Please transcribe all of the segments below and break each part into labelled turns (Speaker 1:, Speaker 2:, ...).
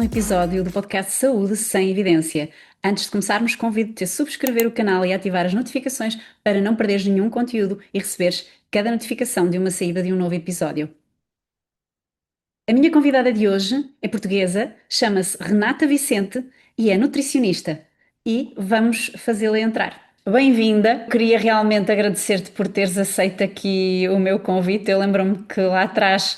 Speaker 1: episódio do podcast Saúde Sem Evidência. Antes de começarmos, convido-te a subscrever o canal e a ativar as notificações para não perderes nenhum conteúdo e receberes cada notificação de uma saída de um novo episódio. A minha convidada de hoje é portuguesa, chama-se Renata Vicente e é nutricionista. E vamos fazê-la entrar. Bem-vinda! Queria realmente agradecer-te por teres aceito aqui o meu convite. Eu lembro-me que lá atrás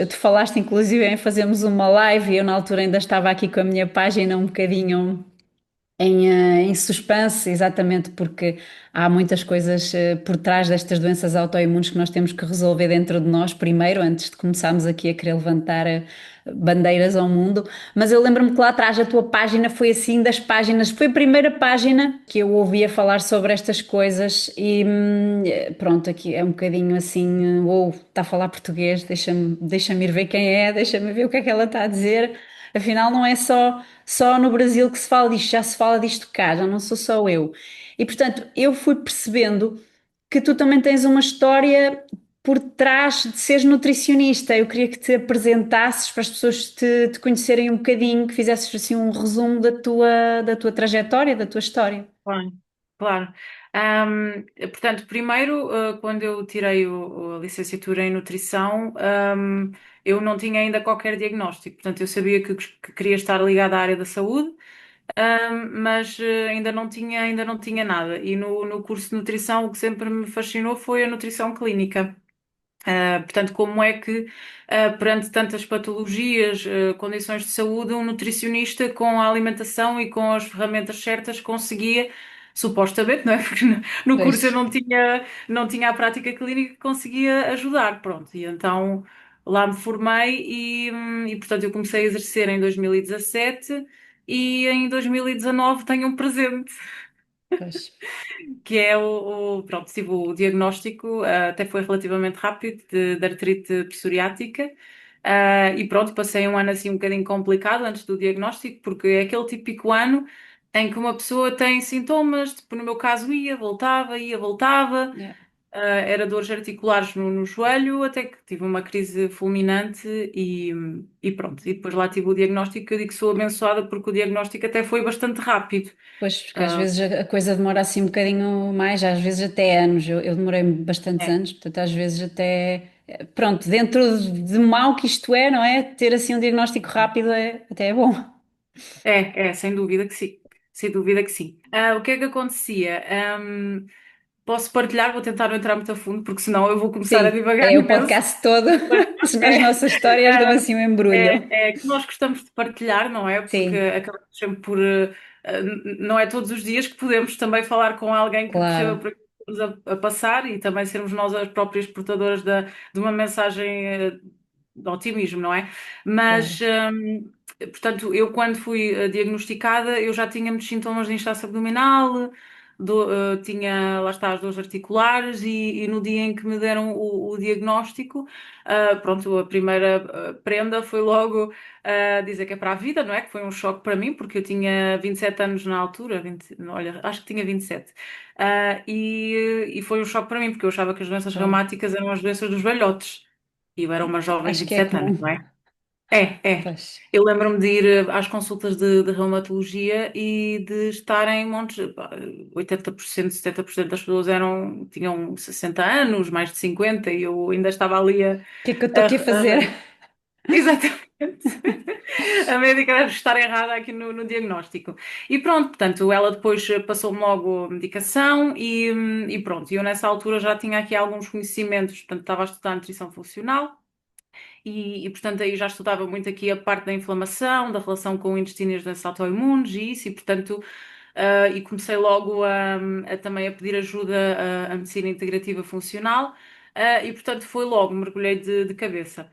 Speaker 1: tu falaste inclusive em fazermos uma live e eu na altura ainda estava aqui com a minha página um bocadinho em suspense, exatamente porque há muitas coisas por trás destas doenças autoimunes que nós temos que resolver dentro de nós primeiro, antes de começarmos aqui a querer levantar bandeiras ao mundo. Mas eu lembro-me que lá atrás a tua página foi assim das páginas, foi a primeira página que eu ouvia falar sobre estas coisas e pronto, aqui é um bocadinho assim, ou está a falar português, deixa-me ir ver quem é, deixa-me ver o que é que ela está a dizer. Afinal, não é só no Brasil que se fala disto, já se fala disto cá, já não sou só eu. E portanto, eu fui percebendo que tu também tens uma história por trás de seres nutricionista. Eu queria que te apresentasses para as pessoas te conhecerem um bocadinho, que fizesses assim um resumo da tua trajetória, da tua história.
Speaker 2: Claro, claro. Portanto, primeiro, quando eu tirei a licenciatura em nutrição, eu não tinha ainda qualquer diagnóstico. Portanto, eu sabia que queria estar ligada à área da saúde, mas ainda não tinha nada. E no curso de nutrição, o que sempre me fascinou foi a nutrição clínica. Portanto, como é que, perante tantas patologias, condições de saúde, um nutricionista com a alimentação e com as ferramentas certas conseguia, supostamente, não é? Porque no curso eu
Speaker 1: Pois,
Speaker 2: não tinha a prática clínica que conseguia ajudar, pronto. E então lá me formei e portanto, eu comecei a exercer em 2017 e em 2019 tenho um presente
Speaker 1: pois.
Speaker 2: que é pronto, tive o diagnóstico, até foi relativamente rápido, de artrite psoriática. E pronto, passei um ano assim um bocadinho complicado antes do diagnóstico, porque é aquele típico ano em que uma pessoa tem sintomas, tipo, no meu caso ia, voltava,
Speaker 1: Yeah.
Speaker 2: era dores articulares no joelho, até que tive uma crise fulminante e pronto. E depois lá tive o diagnóstico, eu digo que sou abençoada porque o diagnóstico até foi bastante rápido.
Speaker 1: Pois, porque às
Speaker 2: Ah,
Speaker 1: vezes a coisa demora assim um bocadinho mais, às vezes até anos. Eu demorei bastantes
Speaker 2: é.
Speaker 1: anos, portanto, às vezes até. Pronto, dentro de mau que isto é, não é? Ter assim um diagnóstico rápido até é bom.
Speaker 2: Sem dúvida que sim. Sem dúvida que sim. O que é que acontecia? Posso partilhar, vou tentar não entrar muito a fundo, porque senão eu vou começar a
Speaker 1: Sim,
Speaker 2: divagar
Speaker 1: é o
Speaker 2: imenso.
Speaker 1: podcast todo,
Speaker 2: Mas,
Speaker 1: senão as
Speaker 2: é,
Speaker 1: nossas histórias dão assim um embrulho.
Speaker 2: é que nós gostamos de partilhar, não é? Porque
Speaker 1: Sim,
Speaker 2: acabamos sempre por. Não é todos os dias que podemos também falar com alguém que perceba
Speaker 1: claro,
Speaker 2: por aquilo que estamos a passar e também sermos nós as próprias portadoras de uma mensagem de otimismo, não é?
Speaker 1: claro.
Speaker 2: Mas, portanto, eu quando fui diagnosticada, eu já tinha muitos sintomas de inchaço abdominal. Tinha, lá está, as dores articulares e no dia em que me deram o diagnóstico, pronto, a primeira prenda foi logo dizer que é para a vida, não é? Que foi um choque para mim, porque eu tinha 27 anos na altura, olha, acho que tinha 27. E foi um choque para mim, porque eu achava que as doenças
Speaker 1: Claro.
Speaker 2: reumáticas eram as doenças dos velhotes. E eu era uma jovem de
Speaker 1: Acho
Speaker 2: vinte
Speaker 1: que
Speaker 2: e
Speaker 1: é
Speaker 2: sete
Speaker 1: comum.
Speaker 2: anos, não é? É.
Speaker 1: Pois,
Speaker 2: Eu lembro-me de ir às consultas de reumatologia e de estarem montes, pá, 80%, 70% das pessoas tinham 60 anos, mais de 50, e eu ainda estava ali a,
Speaker 1: o que é que eu estou aqui a
Speaker 2: a-
Speaker 1: fazer?
Speaker 2: a- Exatamente. A médica deve estar errada aqui no diagnóstico. E pronto, portanto, ela depois passou-me logo a medicação e pronto. Eu nessa altura já tinha aqui alguns conhecimentos, portanto, estava a estudar nutrição funcional. Portanto, aí já estudava muito aqui a parte da inflamação, da relação com o intestino e as doenças autoimunes e isso, e portanto, e comecei logo também a pedir ajuda à medicina integrativa funcional, e portanto foi logo, mergulhei de cabeça.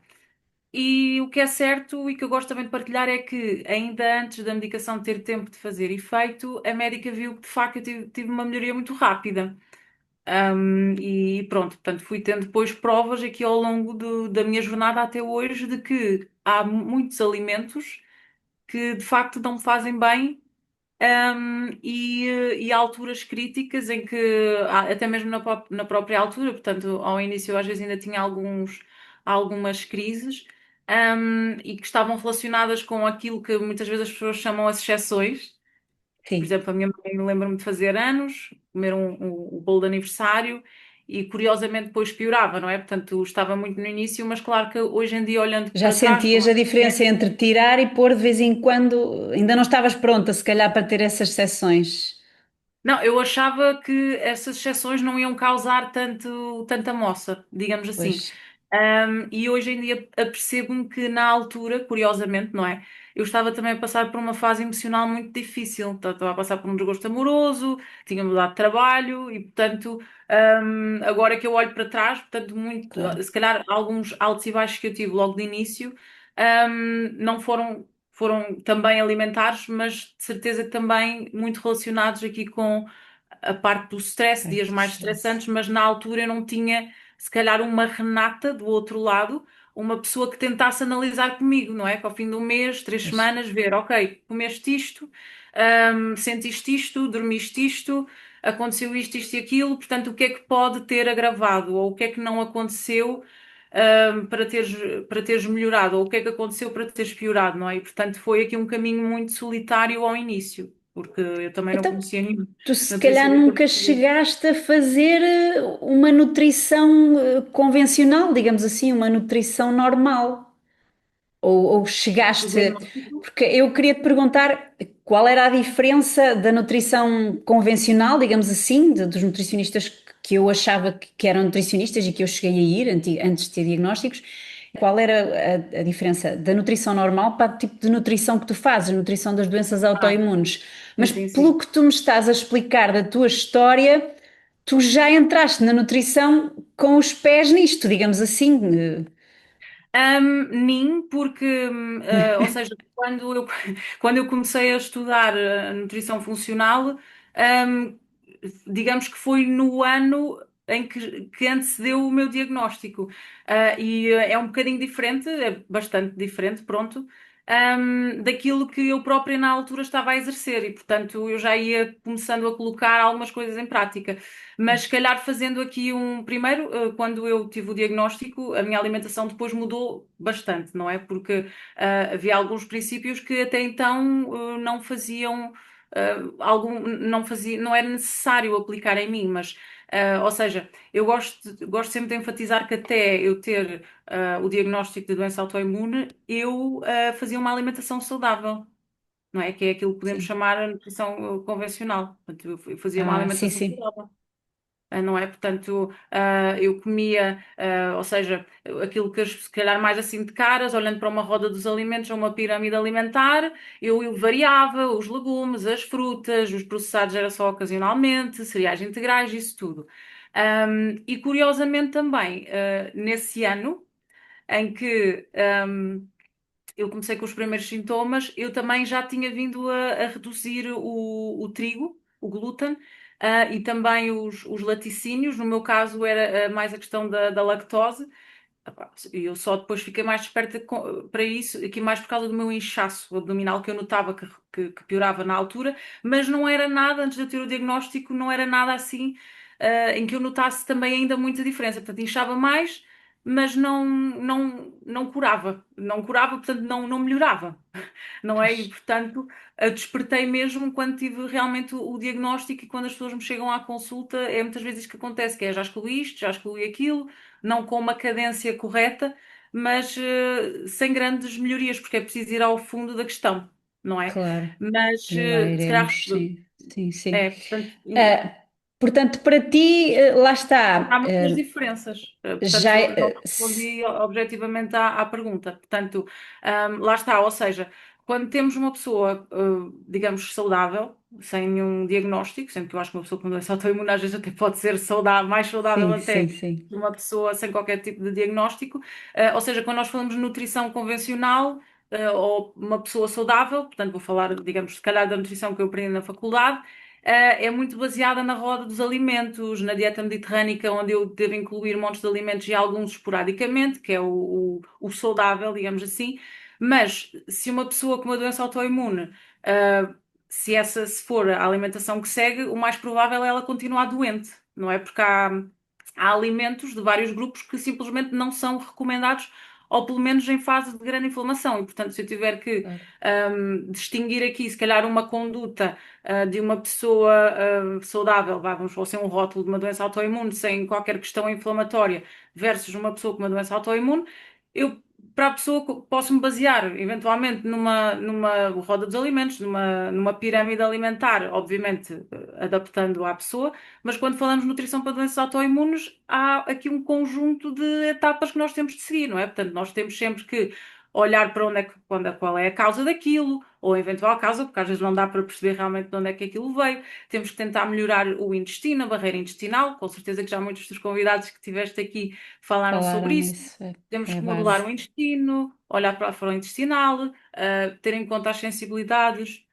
Speaker 2: E o que é certo e que eu gosto também de partilhar é que, ainda antes da medicação ter tempo de fazer efeito, a médica viu que de facto eu tive uma melhoria muito rápida. E pronto, portanto, fui tendo depois provas aqui ao longo da minha jornada até hoje de que há muitos alimentos que de facto não me fazem bem, e há alturas críticas em que, até mesmo na própria altura, portanto, ao início eu às vezes ainda tinha algumas crises, e que estavam relacionadas com aquilo que muitas vezes as pessoas chamam as exceções. Por
Speaker 1: Sim.
Speaker 2: exemplo, a minha mãe lembra-me de fazer anos, comer o bolo de aniversário e curiosamente depois piorava, não é? Portanto, estava muito no início, mas claro que hoje em dia, olhando
Speaker 1: Já
Speaker 2: para trás, com
Speaker 1: sentias a diferença entre tirar e pôr de vez em quando? Ainda não estavas pronta, se calhar, para ter essas sessões.
Speaker 2: não, eu achava que essas exceções não iam causar tanta moça, digamos assim.
Speaker 1: Pois,
Speaker 2: E hoje em dia apercebo-me que na altura, curiosamente, não é? Eu estava também a passar por uma fase emocional muito difícil. Estava a passar por um desgosto amoroso, tinha mudado de trabalho e, portanto, agora que eu olho para trás, portanto, muito,
Speaker 1: claro.
Speaker 2: se calhar alguns altos e baixos que eu tive logo de início, não foram também alimentares, mas de certeza que também muito relacionados aqui com a parte do stress, dias
Speaker 1: Parte do
Speaker 2: mais
Speaker 1: stress.
Speaker 2: estressantes, mas na altura eu não tinha, se calhar, uma Renata do outro lado, uma pessoa que tentasse analisar comigo, não é? Que ao fim do mês, três
Speaker 1: Pois.
Speaker 2: semanas, ver, ok, comeste isto, sentiste isto, dormiste isto, aconteceu isto, isto e aquilo, portanto, o que é que pode ter agravado, ou o que é que não aconteceu para teres melhorado, ou o que é que aconteceu para teres piorado, não é? E portanto foi aqui um caminho muito solitário ao início, porque eu também não
Speaker 1: Então,
Speaker 2: conhecia nenhum
Speaker 1: tu se calhar
Speaker 2: nutricionista
Speaker 1: nunca
Speaker 2: português.
Speaker 1: chegaste a fazer uma nutrição convencional, digamos assim, uma nutrição normal. Ou
Speaker 2: O
Speaker 1: chegaste.
Speaker 2: diagnóstico?
Speaker 1: Porque eu queria te perguntar qual era a diferença da nutrição convencional, digamos assim, dos nutricionistas que eu achava que eram nutricionistas e que eu cheguei a ir antes de ter diagnósticos. Qual era a diferença da nutrição normal para o tipo de nutrição que tu fazes, a nutrição das doenças
Speaker 2: Ah,
Speaker 1: autoimunes?
Speaker 2: sim,
Speaker 1: Mas
Speaker 2: sim,
Speaker 1: pelo
Speaker 2: sim.
Speaker 1: que tu me estás a explicar da tua história, tu já entraste na nutrição com os pés nisto, digamos assim.
Speaker 2: Nem porque, ou seja, quando eu comecei a estudar nutrição funcional, hum, digamos que foi no ano em que antecedeu o meu diagnóstico. E é um bocadinho diferente, é bastante diferente, pronto, daquilo que eu própria na altura estava a exercer e, portanto, eu já ia começando a colocar algumas coisas em prática. Mas se calhar fazendo aqui primeiro, quando eu tive o diagnóstico, a minha alimentação depois mudou bastante, não é? Porque havia alguns princípios que até então não faziam, não era necessário aplicar em mim, mas, ou seja, eu gosto sempre de enfatizar que até eu ter o diagnóstico de doença autoimune, eu fazia uma alimentação saudável. Não é? Que é aquilo que podemos
Speaker 1: Sim.
Speaker 2: chamar a nutrição convencional. Portanto, eu fazia uma
Speaker 1: Ah, sim,
Speaker 2: alimentação
Speaker 1: sim.
Speaker 2: saudável. Não é? Portanto, eu comia, ou seja, aquilo que se calhar mais assim de caras, olhando para uma roda dos alimentos ou uma pirâmide alimentar, eu variava os legumes, as frutas, os processados era só ocasionalmente, cereais integrais, isso tudo. E curiosamente também, nesse ano em que eu comecei com os primeiros sintomas, eu também já tinha vindo a reduzir o trigo, o glúten, e também os laticínios. No meu caso, era mais a questão da lactose. Epá, e eu só depois fiquei mais desperta para isso, aqui mais por causa do meu inchaço abdominal que eu notava que piorava na altura, mas não era nada, antes de eu ter o diagnóstico, não era nada assim, em que eu notasse também ainda muita diferença. Portanto, inchava mais, mas não curava. Não curava, portanto, não melhorava, não é?
Speaker 1: Pois,
Speaker 2: E, portanto, despertei mesmo quando tive realmente o diagnóstico e quando as pessoas me chegam à consulta, é muitas vezes isso que acontece, que é já excluí isto, já excluí aquilo, não com uma cadência correta, mas sem grandes melhorias, porque é preciso ir ao fundo da questão, não é?
Speaker 1: claro.
Speaker 2: Mas,
Speaker 1: E lá
Speaker 2: se calhar,
Speaker 1: iremos, sim. Sim, sim.
Speaker 2: portanto,
Speaker 1: Ah, portanto, para ti, lá está.
Speaker 2: há muitas diferenças.
Speaker 1: Já,
Speaker 2: Portanto, não respondi objetivamente à pergunta. Portanto, lá está. Ou seja, quando temos uma pessoa, digamos, saudável, sem nenhum diagnóstico, sempre que eu acho que uma pessoa com doença autoimune às vezes até pode ser saudável, mais saudável
Speaker 1: sim, sim,
Speaker 2: até
Speaker 1: sim.
Speaker 2: que uma pessoa sem qualquer tipo de diagnóstico. Ou seja, quando nós falamos de nutrição convencional, ou uma pessoa saudável, portanto, vou falar, digamos, se calhar da nutrição que eu aprendi na faculdade é muito baseada na roda dos alimentos, na dieta mediterrânica, onde eu devo incluir montes de alimentos e alguns esporadicamente, que é o saudável, digamos assim. Mas se uma pessoa com uma doença autoimune, se for a alimentação que segue, o mais provável é ela continuar doente, não é? Porque há alimentos de vários grupos que simplesmente não são recomendados ou pelo menos em fase de grande inflamação. E, portanto, se eu tiver que
Speaker 1: Claro.
Speaker 2: distinguir aqui, se calhar, uma conduta de uma pessoa saudável, vamos, ou ser um rótulo de uma doença autoimune sem qualquer questão inflamatória, versus uma pessoa com uma doença autoimune, eu, para a pessoa, posso-me basear eventualmente numa roda dos alimentos, numa pirâmide alimentar, obviamente adaptando à pessoa, mas quando falamos de nutrição para doenças autoimunes, há aqui um conjunto de etapas que nós temos de seguir, não é? Portanto, nós temos sempre que olhar para qual é a causa daquilo, ou a eventual causa, porque às vezes não dá para perceber realmente de onde é que aquilo veio. Temos que tentar melhorar o intestino, a barreira intestinal. Com certeza que já muitos dos convidados que tiveste aqui falaram
Speaker 1: Falaram
Speaker 2: sobre isso.
Speaker 1: nisso,
Speaker 2: Temos
Speaker 1: é a
Speaker 2: que modular
Speaker 1: base.
Speaker 2: o intestino, olhar para a flora intestinal, ter em conta as sensibilidades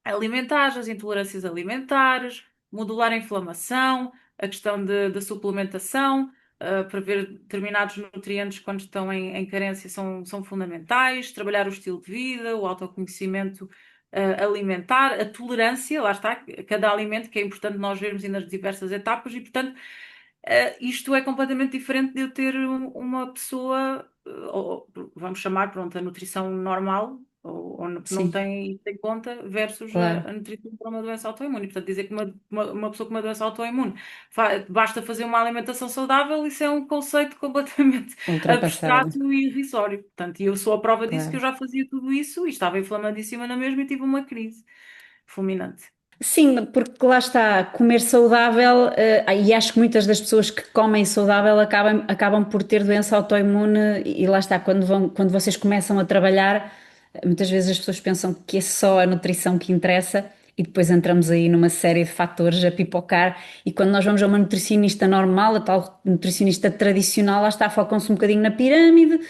Speaker 2: alimentares, as intolerâncias alimentares, modular a inflamação, a questão de suplementação, prever determinados nutrientes quando estão em carência são fundamentais, trabalhar o estilo de vida, o autoconhecimento, alimentar, a tolerância, lá está, cada alimento que é importante nós vermos nas diversas etapas e, portanto, isto é completamente diferente de eu ter uma pessoa, ou, vamos chamar, pronto, a nutrição normal, ou que não
Speaker 1: Sim,
Speaker 2: tem isso em conta, versus
Speaker 1: claro.
Speaker 2: a nutrição para uma doença autoimune. Portanto, dizer que uma pessoa com uma doença autoimune basta fazer uma alimentação saudável, isso é um conceito completamente
Speaker 1: Ultrapassado,
Speaker 2: abstrato e irrisório. Portanto, e eu sou a prova disso, que eu
Speaker 1: claro.
Speaker 2: já fazia tudo isso e estava inflamadíssima na mesma e tive uma crise fulminante.
Speaker 1: Sim, porque lá está, comer saudável, e acho que muitas das pessoas que comem saudável acabam por ter doença autoimune, e lá está, quando vocês começam a trabalhar, muitas vezes as pessoas pensam que é só a nutrição que interessa, e depois entramos aí numa série de fatores a pipocar, e quando nós vamos a uma nutricionista normal, a tal nutricionista tradicional, lá está, focam-se um bocadinho na pirâmide,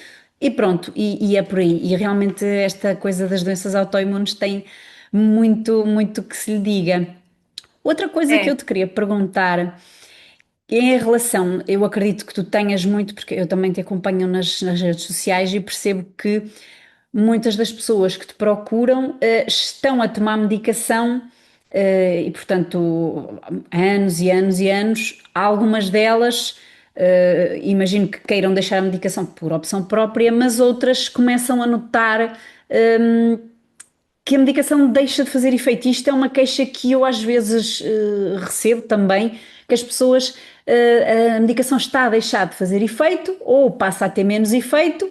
Speaker 1: e pronto, e é por aí. E realmente esta coisa das doenças autoimunes tem muito, muito que se lhe diga. Outra coisa que eu
Speaker 2: É,
Speaker 1: te queria perguntar é em relação, eu acredito que tu tenhas muito, porque eu também te acompanho nas redes sociais e percebo que muitas das pessoas que te procuram estão a tomar medicação e, portanto, há anos e anos e anos, algumas delas. Imagino que queiram deixar a medicação por opção própria, mas outras começam a notar que a medicação deixa de fazer efeito. Isto é uma queixa que eu às vezes recebo também, que as pessoas, a medicação está a deixar de fazer efeito ou passa a ter menos efeito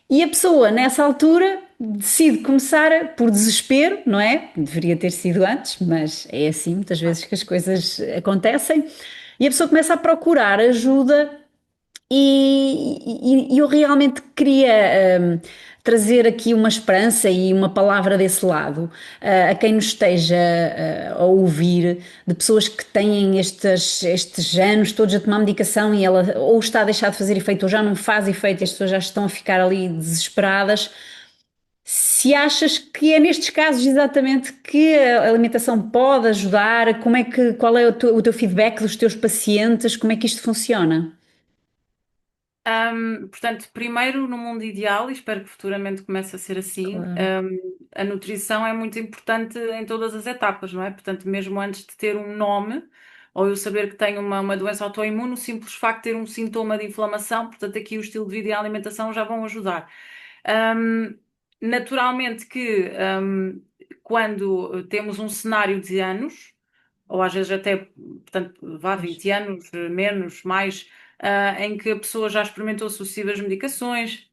Speaker 1: e a pessoa nessa altura decide começar por desespero, não é? Deveria ter sido antes, mas é assim muitas vezes que as coisas acontecem. E a pessoa começa a procurar ajuda e eu realmente queria trazer aqui uma esperança e uma palavra desse lado, a quem nos esteja a ouvir, de pessoas que têm estes anos todos a tomar medicação e ela ou está a deixar de fazer efeito ou já não faz efeito e as pessoas já estão a ficar ali desesperadas. Se achas que é nestes casos exatamente que a alimentação pode ajudar, qual é o teu feedback dos teus pacientes, como é que isto funciona?
Speaker 2: Portanto, primeiro, no mundo ideal, e espero que futuramente comece a ser assim,
Speaker 1: Claro.
Speaker 2: a nutrição é muito importante em todas as etapas, não é? Portanto, mesmo antes de ter um nome, ou eu saber que tenho uma doença autoimune, o simples facto de ter um sintoma de inflamação, portanto, aqui o estilo de vida e a alimentação já vão ajudar. Ahm, naturalmente que, quando temos um cenário de anos, ou às vezes até, portanto, vá
Speaker 1: Pois.
Speaker 2: 20 anos, menos, mais, em que a pessoa já experimentou sucessivas medicações,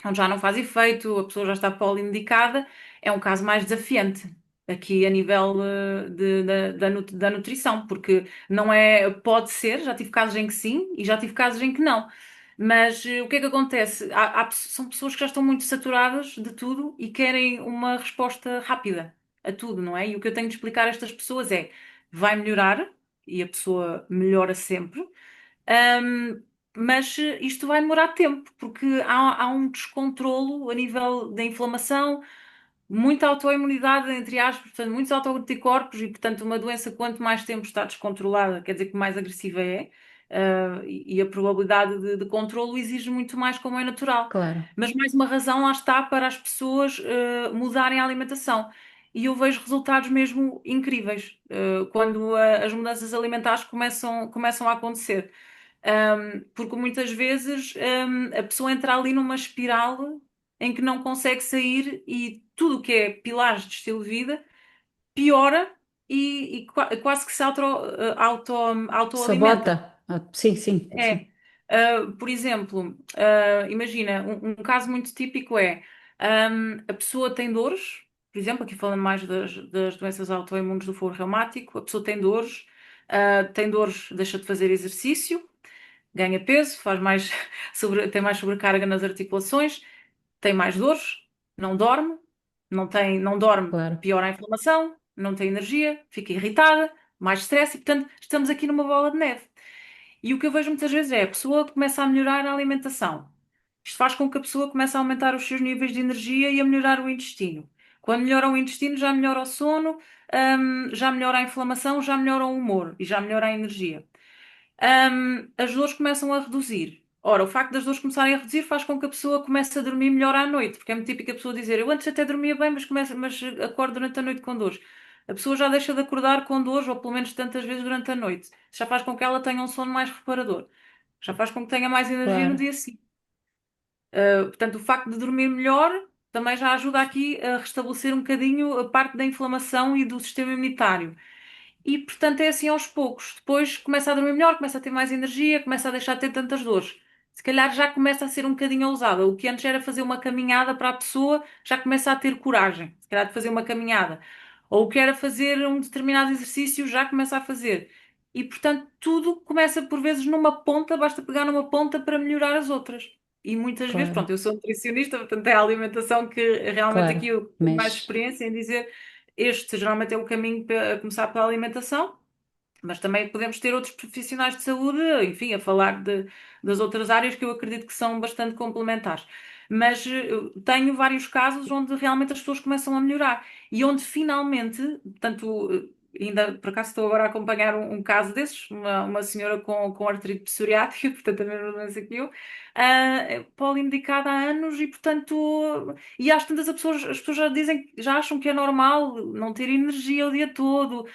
Speaker 2: onde já não faz efeito, a pessoa já está polimedicada, é um caso mais desafiante. Aqui a nível da nutrição, porque não é, pode ser, já tive casos em que sim e já tive casos em que não. Mas o que é que acontece? São pessoas que já estão muito saturadas de tudo e querem uma resposta rápida a tudo, não é? E o que eu tenho de explicar a estas pessoas é: vai melhorar e a pessoa melhora sempre, ahm, mas isto vai demorar tempo, porque há um descontrolo a nível da inflamação, muita autoimunidade, entre aspas, portanto, muitos autoanticorpos e, portanto, uma doença, quanto mais tempo está descontrolada, quer dizer que mais agressiva é, e a probabilidade de controlo exige muito mais, como é natural.
Speaker 1: Claro,
Speaker 2: Mas mais uma razão lá está para as pessoas mudarem a alimentação. E eu vejo resultados mesmo incríveis quando as mudanças alimentares começam a acontecer. Porque muitas vezes a pessoa entra ali numa espiral em que não consegue sair e tudo o que é pilares de estilo de vida piora e quase que se autoalimenta.
Speaker 1: Sabota. Ah, sim, sim,
Speaker 2: É,
Speaker 1: sim.
Speaker 2: por exemplo, imagina, um caso muito típico é a pessoa tem dores, por exemplo, aqui falando mais das doenças autoimunes do foro reumático, a pessoa tem dores, deixa de fazer exercício, ganha peso, faz mais tem mais sobrecarga nas articulações, tem mais dores, não dorme, não dorme,
Speaker 1: Claro,
Speaker 2: piora a inflamação, não tem energia, fica irritada, mais stress e, portanto, estamos aqui numa bola de neve. E o que eu vejo muitas vezes é a pessoa começa a melhorar a alimentação. Isto faz com que a pessoa comece a aumentar os seus níveis de energia e a melhorar o intestino. Quando melhora o intestino, já melhora o sono, já melhora a inflamação, já melhora o humor e já melhora a energia. As dores começam a reduzir. Ora, o facto das dores começarem a reduzir faz com que a pessoa comece a dormir melhor à noite, porque é muito típico a pessoa dizer, eu antes até dormia bem, mas acordo durante a noite com dores. A pessoa já deixa de acordar com dores, ou pelo menos tantas vezes durante a noite. Já faz com que ela tenha um sono mais reparador. Já faz com que tenha mais energia no
Speaker 1: claro,
Speaker 2: dia seguinte. Portanto, o facto de dormir melhor também já ajuda aqui a restabelecer um bocadinho a parte da inflamação e do sistema imunitário. E, portanto, é assim aos poucos. Depois começa a dormir melhor, começa a ter mais energia, começa a deixar de ter tantas dores. Se calhar já começa a ser um bocadinho ousada. O que antes era fazer uma caminhada para a pessoa, já começa a ter coragem, se calhar, de fazer uma caminhada. Ou o que era fazer um determinado exercício, já começa a fazer. E, portanto, tudo começa por vezes numa ponta, basta pegar numa ponta para melhorar as outras. E muitas vezes,
Speaker 1: claro,
Speaker 2: pronto, eu sou nutricionista, portanto é a alimentação que realmente
Speaker 1: claro.
Speaker 2: aqui eu tenho mais
Speaker 1: Mas,
Speaker 2: experiência em dizer este geralmente é o caminho para começar pela alimentação, mas também podemos ter outros profissionais de saúde, enfim, a falar das outras áreas que eu acredito que são bastante complementares. Mas eu tenho vários casos onde realmente as pessoas começam a melhorar e onde finalmente, portanto, ainda por acaso estou agora a acompanhar um caso desses, uma senhora com artrite psoriática, portanto, a mesma doença que eu, polinomedicada há anos e, portanto, e às tantas as pessoas já dizem, já acham que é normal não ter energia o dia todo,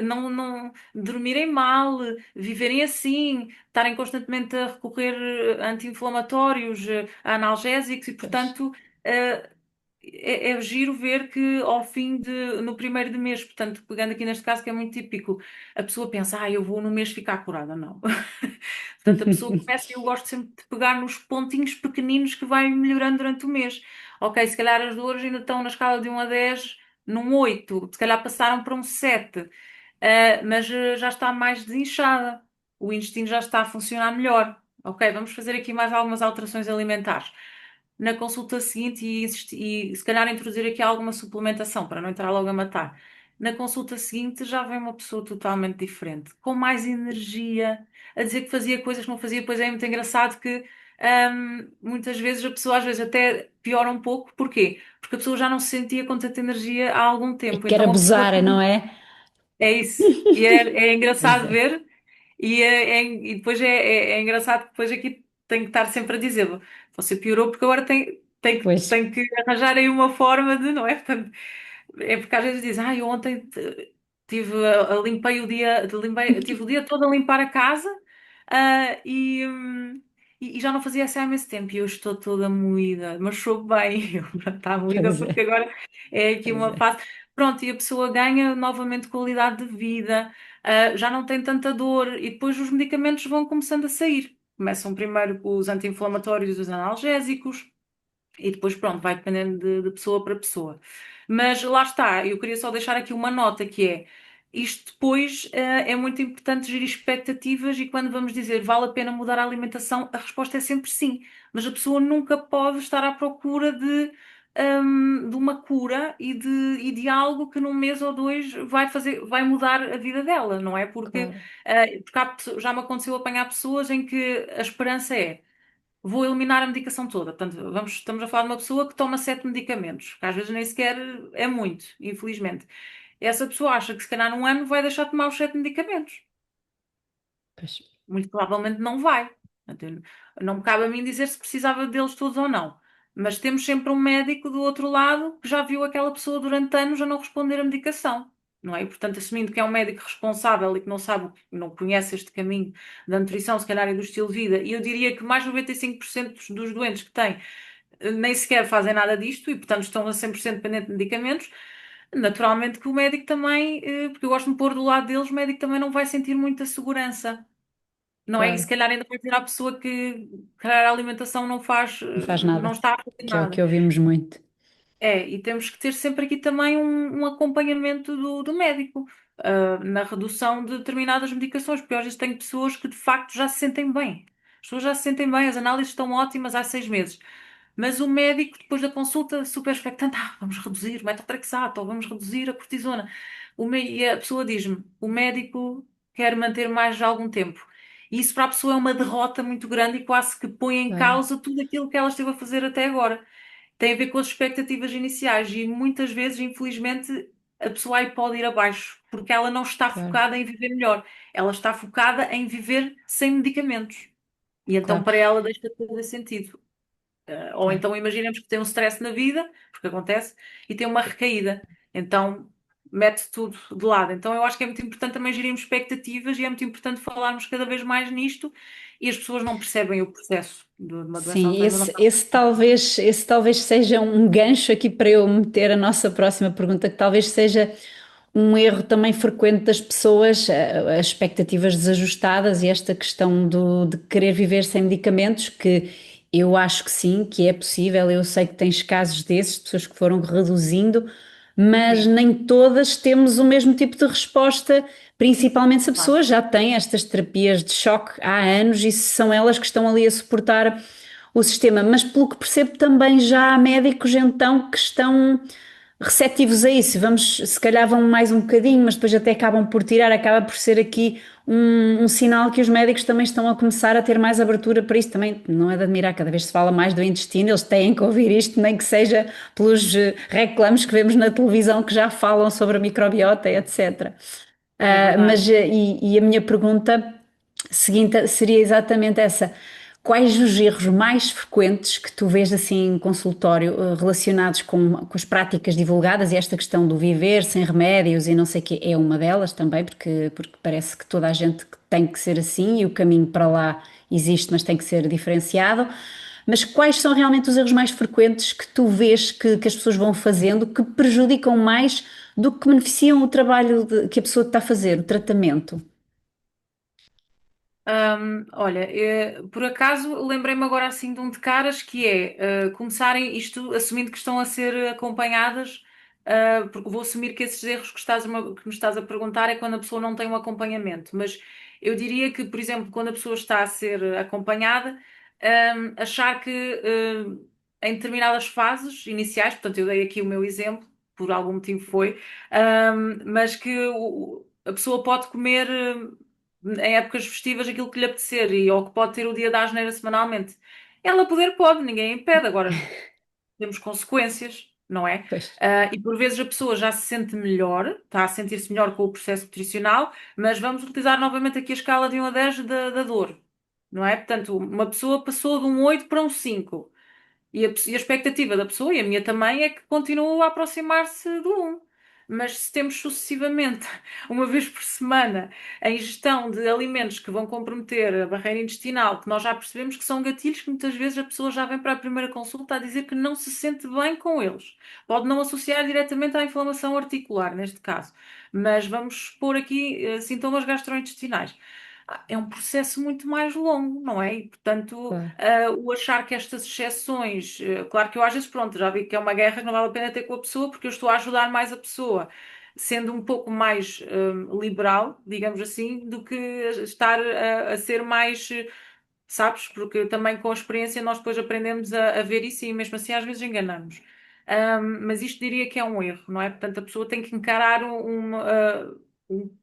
Speaker 2: não dormirem mal, viverem assim, estarem constantemente a recorrer a anti-inflamatórios, a analgésicos e,
Speaker 1: pois,
Speaker 2: portanto, eh, é giro ver que ao fim no primeiro de mês, portanto, pegando aqui neste caso que é muito típico, a pessoa pensa, eu vou no mês ficar curada. Não. Portanto, a pessoa começa, e eu gosto sempre de pegar nos pontinhos pequeninos que vai melhorando durante o mês. Ok, se calhar as dores ainda estão na escala de 1 a 10, num 8, se calhar passaram para um 7, mas já está mais desinchada, o intestino já está a funcionar melhor. Ok, vamos fazer aqui mais algumas alterações alimentares. Na consulta seguinte, e se calhar introduzir aqui alguma suplementação para não entrar logo a matar. Na consulta seguinte já vem uma pessoa totalmente diferente, com mais energia, a dizer que fazia coisas que não fazia. Pois é muito engraçado que muitas vezes a pessoa às vezes até piora um pouco. Porquê? Porque a pessoa já não se sentia com tanta energia há algum
Speaker 1: e
Speaker 2: tempo.
Speaker 1: quer
Speaker 2: Então a pessoa
Speaker 1: abusar, não é?
Speaker 2: é isso. E é
Speaker 1: Pois
Speaker 2: engraçado
Speaker 1: é,
Speaker 2: ver, e depois é engraçado que depois aqui tenho que estar sempre a dizer: você piorou porque agora
Speaker 1: pois,
Speaker 2: tem que arranjar aí uma forma de, não é? Portanto, é porque às vezes diz, eu ontem limpei o dia, tive o dia todo a limpar a casa, e já não fazia assim há imenso tempo e eu estou toda moída, mas soube bem, está moída
Speaker 1: pois
Speaker 2: porque
Speaker 1: é,
Speaker 2: agora é aqui
Speaker 1: pois
Speaker 2: uma
Speaker 1: é.
Speaker 2: fase. Pronto, e a pessoa ganha novamente qualidade de vida, já não tem tanta dor e depois os medicamentos vão começando a sair. Começam primeiro com os anti-inflamatórios, os analgésicos, e depois, pronto, vai dependendo de pessoa para pessoa. Mas lá está, eu queria só deixar aqui uma nota que é, isto depois é muito importante gerir expectativas e quando vamos dizer vale a pena mudar a alimentação, a resposta é sempre sim. Mas a pessoa nunca pode estar à procura de uma cura e de algo que num mês ou dois vai mudar a vida dela, não é?
Speaker 1: Claro.
Speaker 2: Porque já me aconteceu apanhar pessoas em que a esperança é vou eliminar a medicação toda. Portanto, estamos a falar de uma pessoa que toma 7 medicamentos, que às vezes nem sequer é muito, infelizmente. Essa pessoa acha que se calhar num ano vai deixar de tomar os 7 medicamentos.
Speaker 1: Pois.
Speaker 2: Muito provavelmente não vai. Portanto, não me cabe a mim dizer se precisava deles todos ou não. Mas temos sempre um médico do outro lado que já viu aquela pessoa durante anos a não responder à medicação. não é? E, portanto, assumindo que é um médico responsável e que não sabe, não conhece este caminho da nutrição, se calhar, e do estilo de vida, e eu diria que mais de 95% dos doentes que têm nem sequer fazem nada disto e, portanto, estão a 100% dependentes de medicamentos, naturalmente que o médico também, porque eu gosto de me pôr do lado deles, o médico também não vai sentir muita segurança. Não é? E se
Speaker 1: Claro,
Speaker 2: calhar ainda vai dizer à pessoa que calhar, a alimentação não faz,
Speaker 1: não faz
Speaker 2: não
Speaker 1: nada,
Speaker 2: está a fazer
Speaker 1: que é o que
Speaker 2: nada.
Speaker 1: ouvimos muito.
Speaker 2: É, e temos que ter sempre aqui também um acompanhamento do médico, na redução de determinadas medicações, porque às vezes tenho pessoas que de facto já se sentem bem. As pessoas já se sentem bem, as análises estão ótimas há 6 meses. Mas o médico, depois da consulta, super expectante, vamos reduzir o metotrexato, ou vamos reduzir a cortisona. E a pessoa diz-me, o médico quer manter mais algum tempo. E isso para a pessoa é uma derrota muito grande e quase que põe em
Speaker 1: Claro,
Speaker 2: causa tudo aquilo que ela esteve a fazer até agora. Tem a ver com as expectativas iniciais e muitas vezes, infelizmente, a pessoa aí pode ir abaixo, porque ela não está
Speaker 1: claro,
Speaker 2: focada em viver melhor, ela está focada em viver sem medicamentos. E então
Speaker 1: claro,
Speaker 2: para ela deixa de fazer sentido. Ou
Speaker 1: claro.
Speaker 2: então imaginemos que tem um stress na vida, porque acontece, e tem uma recaída. Então mete tudo de lado. Então eu acho que é muito importante também gerirmos expectativas e é muito importante falarmos cada vez mais nisto e as pessoas não percebem o processo de uma doença
Speaker 1: Sim,
Speaker 2: autoimune.
Speaker 1: esse talvez seja um gancho aqui para eu meter a nossa próxima pergunta, que talvez seja um erro também frequente das pessoas, as expectativas desajustadas e esta questão de querer viver sem medicamentos, que eu acho que sim, que é possível. Eu sei que tens casos desses, de pessoas que foram reduzindo, mas
Speaker 2: Sim,
Speaker 1: nem todas temos o mesmo tipo de resposta, principalmente se a
Speaker 2: claro.
Speaker 1: pessoa já tem estas terapias de choque há anos e são elas que estão ali a suportar o sistema. Mas pelo que percebo, também já há médicos então que estão receptivos a isso. Vamos, se calhar vão mais um bocadinho, mas depois até acabam por tirar, acaba por ser aqui um sinal que os médicos também estão a começar a ter mais abertura para isso. Também não é de admirar, cada vez se fala mais do intestino, eles têm que ouvir isto, nem que seja pelos reclames que vemos na televisão que já falam sobre a microbiota, etc.
Speaker 2: É verdade.
Speaker 1: E a minha pergunta seguinte seria exatamente essa. Quais os erros mais frequentes que tu vês assim em consultório relacionados com as práticas divulgadas e esta questão do viver sem remédios e não sei o quê é uma delas também, porque parece que toda a gente tem que ser assim e o caminho para lá existe, mas tem que ser diferenciado. Mas quais são realmente os erros mais frequentes que tu vês que as pessoas vão fazendo que prejudicam mais do que beneficiam o trabalho que a pessoa está a fazer, o tratamento?
Speaker 2: Olha, por acaso lembrei-me agora assim de um de caras que é começarem isto assumindo que estão a ser acompanhadas, porque vou assumir que esses erros que me estás a perguntar é quando a pessoa não tem um acompanhamento, mas eu diria que, por exemplo, quando a pessoa está a ser acompanhada, achar que em determinadas fases iniciais, portanto, eu dei aqui o meu exemplo, por algum motivo foi, mas que a pessoa pode comer em épocas festivas aquilo que lhe apetecer ou que pode ter o dia da asneira semanalmente. Ela poder pode, ninguém a impede. Agora, temos consequências, não é?
Speaker 1: Pois,
Speaker 2: E por vezes a pessoa já se sente melhor, está a sentir-se melhor com o processo nutricional, mas vamos utilizar novamente aqui a escala de 1 a 10 da dor, não é? Portanto, uma pessoa passou de um 8 para um 5. E a expectativa da pessoa, e a minha também, é que continue a aproximar-se do um. Mas se temos sucessivamente, uma vez por semana, a ingestão de alimentos que vão comprometer a barreira intestinal, que nós já percebemos que são gatilhos que muitas vezes a pessoa já vem para a primeira consulta a dizer que não se sente bem com eles. Pode não associar diretamente à inflamação articular, neste caso, mas vamos pôr aqui sintomas gastrointestinais. É um processo muito mais longo, não é? E, portanto,
Speaker 1: claro,
Speaker 2: o achar que estas exceções, claro que eu às vezes, pronto, já vi que é uma guerra que não vale a pena ter com a pessoa, porque eu estou a ajudar mais a pessoa, sendo um pouco mais liberal, digamos assim, do que estar a ser mais, sabes? Porque também com a experiência nós depois aprendemos a ver isso e mesmo assim às vezes enganamos. Mas isto diria que é um erro, não é? Portanto, a pessoa tem que encarar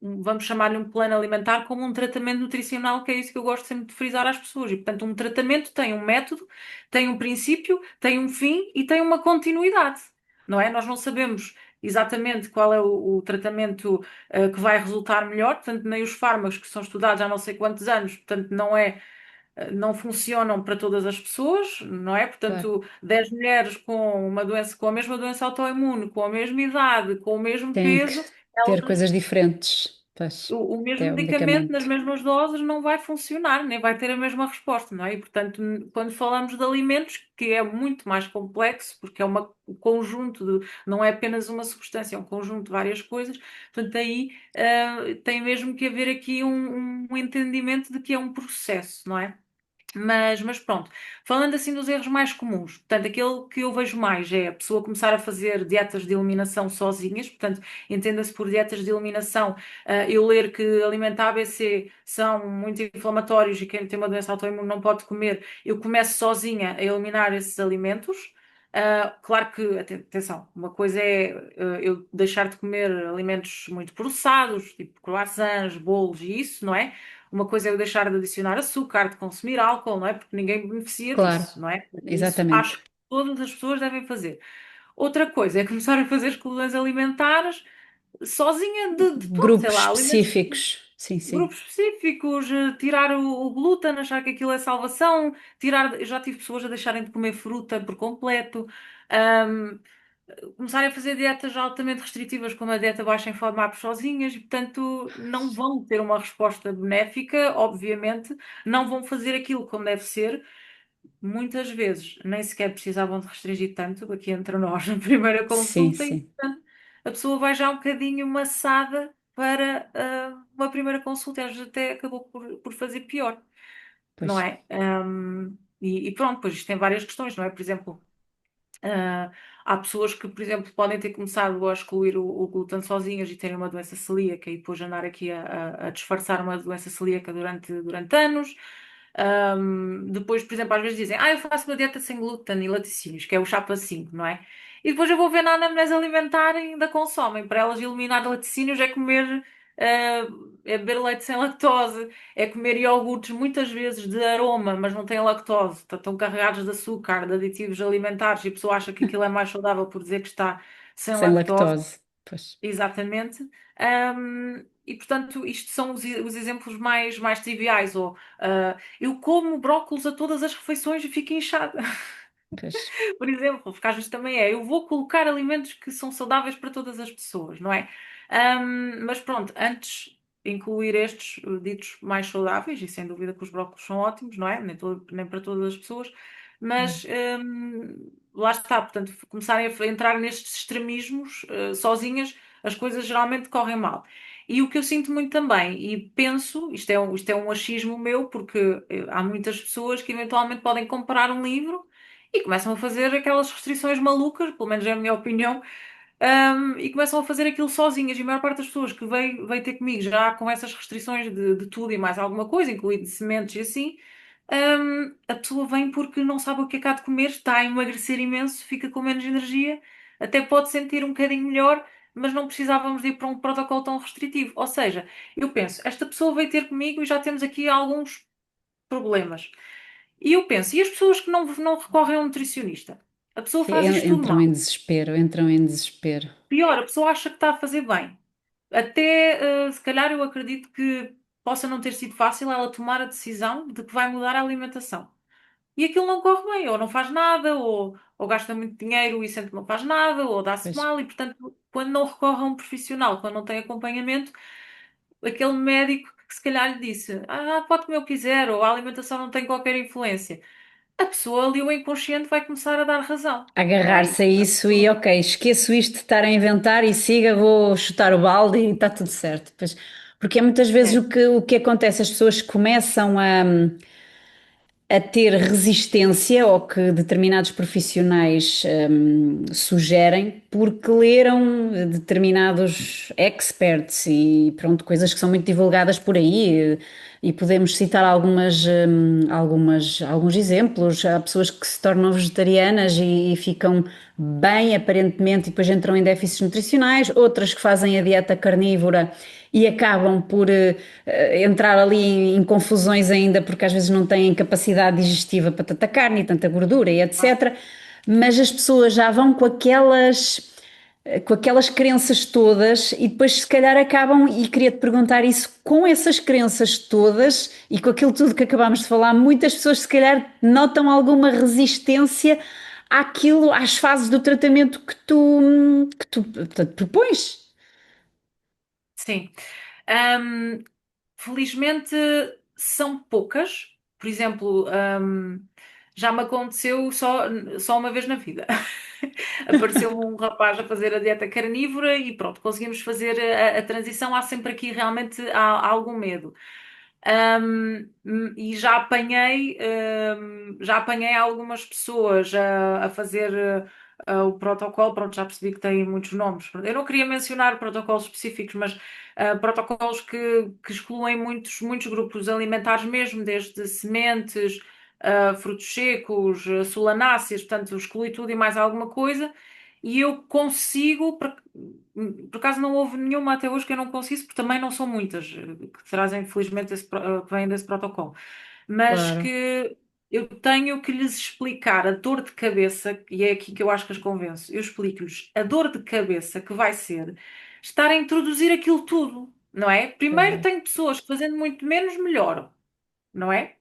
Speaker 2: vamos chamar-lhe um plano alimentar como um tratamento nutricional, que é isso que eu gosto sempre de frisar às pessoas. E, portanto, um tratamento tem um método, tem um princípio, tem um fim e tem uma continuidade, não é? Nós não sabemos exatamente qual é o tratamento, que vai resultar melhor, portanto, nem os fármacos que são estudados há não sei quantos anos, portanto, não funcionam para todas as pessoas, não é?
Speaker 1: claro.
Speaker 2: Portanto, 10 mulheres com uma doença, com a mesma doença autoimune, com a mesma idade, com o mesmo
Speaker 1: Tem que,
Speaker 2: peso,
Speaker 1: ter
Speaker 2: ela
Speaker 1: coisas diferentes. Pois,
Speaker 2: o mesmo
Speaker 1: até o
Speaker 2: medicamento nas
Speaker 1: medicamento.
Speaker 2: mesmas doses não vai funcionar, nem vai ter a mesma resposta, não é? E, portanto, quando falamos de alimentos, que é muito mais complexo, porque é um conjunto não é apenas uma substância, é um conjunto de várias coisas, portanto, aí tem mesmo que haver aqui um entendimento de que é um processo, não é? Mas pronto, falando assim dos erros mais comuns, portanto, aquele que eu vejo mais é a pessoa começar a fazer dietas de eliminação sozinhas, portanto, entenda-se por dietas de eliminação, eu ler que alimentos A, B, C são muito inflamatórios e quem tem uma doença autoimune não pode comer, eu começo sozinha a eliminar esses alimentos. Claro que, atenção, uma coisa é eu deixar de comer alimentos muito processados, tipo croissants, bolos e isso, não é? Uma coisa é eu deixar de adicionar açúcar, de consumir álcool, não é? Porque ninguém beneficia
Speaker 1: Claro,
Speaker 2: disso, não é? Isso
Speaker 1: exatamente.
Speaker 2: acho que todas as pessoas devem fazer. Outra coisa é começar a fazer exclusões alimentares sozinha pronto, sei
Speaker 1: Grupos
Speaker 2: lá, alimentos,
Speaker 1: específicos. Sim, sim.
Speaker 2: grupos específicos, tirar o glúten, achar que aquilo é salvação, tirar, eu já tive pessoas a deixarem de comer fruta por completo. Ahm, Começarem a fazer dietas altamente restritivas, como a dieta baixa em FODMAPs sozinhas, e portanto não vão ter uma resposta benéfica, obviamente, não vão fazer aquilo como deve ser. Muitas vezes nem sequer precisavam de restringir tanto, aqui entre nós, na primeira
Speaker 1: Sim,
Speaker 2: consulta, e
Speaker 1: sim.
Speaker 2: portanto a pessoa vai já um bocadinho maçada para uma primeira consulta, e às vezes até acabou por fazer pior,
Speaker 1: Pois,
Speaker 2: não é? E pronto, pois isto tem várias questões, não é? Por exemplo, ah, há pessoas que, por exemplo, podem ter começado a excluir o glúten sozinhas e terem uma doença celíaca e depois andar aqui a disfarçar uma doença celíaca durante anos. Depois, por exemplo, às vezes dizem, eu faço uma dieta sem glúten e laticínios, que é o chapa 5, não é? E depois eu vou ver na anamnese alimentar e ainda consomem. Para elas eliminar laticínios é comer, é beber leite sem lactose, é comer iogurtes muitas vezes de aroma, mas não têm lactose, estão carregados de açúcar, de aditivos alimentares, e a pessoa acha que aquilo é mais saudável por dizer que está sem
Speaker 1: sem
Speaker 2: lactose.
Speaker 1: lactose. Pois,
Speaker 2: Exatamente. E portanto, isto são os exemplos mais triviais. Ou eu como brócolos a todas as refeições e fico inchada.
Speaker 1: pois,
Speaker 2: Por exemplo, porque às vezes também é, eu vou colocar alimentos que são saudáveis para todas as pessoas, não é? Mas pronto, antes incluir estes ditos mais saudáveis, e sem dúvida que os brócolos são ótimos, não é? Nem para todas as pessoas,
Speaker 1: claro.
Speaker 2: mas lá está, portanto, começarem a entrar nestes extremismos sozinhas, as coisas geralmente correm mal. E o que eu sinto muito também, e penso, isto é um achismo meu, porque há muitas pessoas que eventualmente podem comprar um livro e começam a fazer aquelas restrições malucas, pelo menos é a minha opinião, e começam a fazer aquilo sozinhas. E a maior parte das pessoas que veio ter comigo já com essas restrições de tudo e mais alguma coisa, incluindo sementes e assim, a pessoa vem porque não sabe o que é que há de comer, está a emagrecer imenso, fica com menos energia, até pode sentir um bocadinho melhor. Mas não precisávamos de ir para um protocolo tão restritivo. Ou seja, eu penso, esta pessoa veio ter comigo e já temos aqui alguns problemas. E eu penso, e as pessoas que não recorrem a um nutricionista? A pessoa
Speaker 1: Sim,
Speaker 2: faz isto tudo
Speaker 1: entram em
Speaker 2: mal.
Speaker 1: desespero, entram em desespero.
Speaker 2: Pior, a pessoa acha que está a fazer bem. Até, se calhar, eu acredito que possa não ter sido fácil ela tomar a decisão de que vai mudar a alimentação. E aquilo não corre bem, ou não faz nada, ou gasta muito dinheiro e sente que não faz nada, ou dá-se
Speaker 1: Pois.
Speaker 2: mal, e portanto, quando não recorre a um profissional, quando não tem acompanhamento, aquele médico que se calhar lhe disse: pode comer o que quiser, ou a alimentação não tem qualquer influência. A pessoa ali, o inconsciente, vai começar a dar razão, não é?
Speaker 1: Agarrar-se a isso e ok, esqueço isto de estar a inventar e siga, vou chutar o balde e está tudo certo. Pois, porque é muitas vezes
Speaker 2: É,
Speaker 1: o que acontece, as pessoas começam a ter resistência ao que determinados profissionais sugerem porque leram determinados experts e pronto, coisas que são muito divulgadas por aí e podemos citar alguns exemplos. Há pessoas que se tornam vegetarianas e ficam bem aparentemente e depois entram em déficits nutricionais, outras que fazem a dieta carnívora e acabam por entrar ali em confusões ainda, porque às vezes não têm capacidade digestiva para tanta carne e tanta gordura e etc. Mas as pessoas já vão com aquelas crenças todas e depois se calhar acabam, e queria-te perguntar isso, com essas crenças todas e com aquilo tudo que acabámos de falar, muitas pessoas se calhar notam alguma resistência às fases do tratamento que tu portanto, propões.
Speaker 2: sim. Ahm, Felizmente são poucas. Por exemplo, já me aconteceu só uma vez na vida. Apareceu-me um rapaz a fazer a dieta carnívora e pronto, conseguimos fazer a transição. Há sempre aqui realmente há algum medo. E já apanhei algumas pessoas a fazer o protocolo. Pronto, já percebi que tem muitos nomes. Eu não queria mencionar protocolos específicos, mas protocolos que excluem muitos grupos alimentares mesmo, desde sementes, frutos secos, solanáceas, portanto, exclui tudo e mais alguma coisa. E eu consigo, por acaso não houve nenhuma até hoje que eu não conseguisse, porque também não são muitas que trazem, felizmente, que vêm desse protocolo. Mas
Speaker 1: Claro,
Speaker 2: que eu tenho que lhes explicar a dor de cabeça, e é aqui que eu acho que as convenço. Eu explico-lhes a dor de cabeça que vai ser estar a introduzir aquilo tudo, não é?
Speaker 1: pois
Speaker 2: Primeiro
Speaker 1: é,
Speaker 2: tenho pessoas que fazendo muito menos melhoram, não é?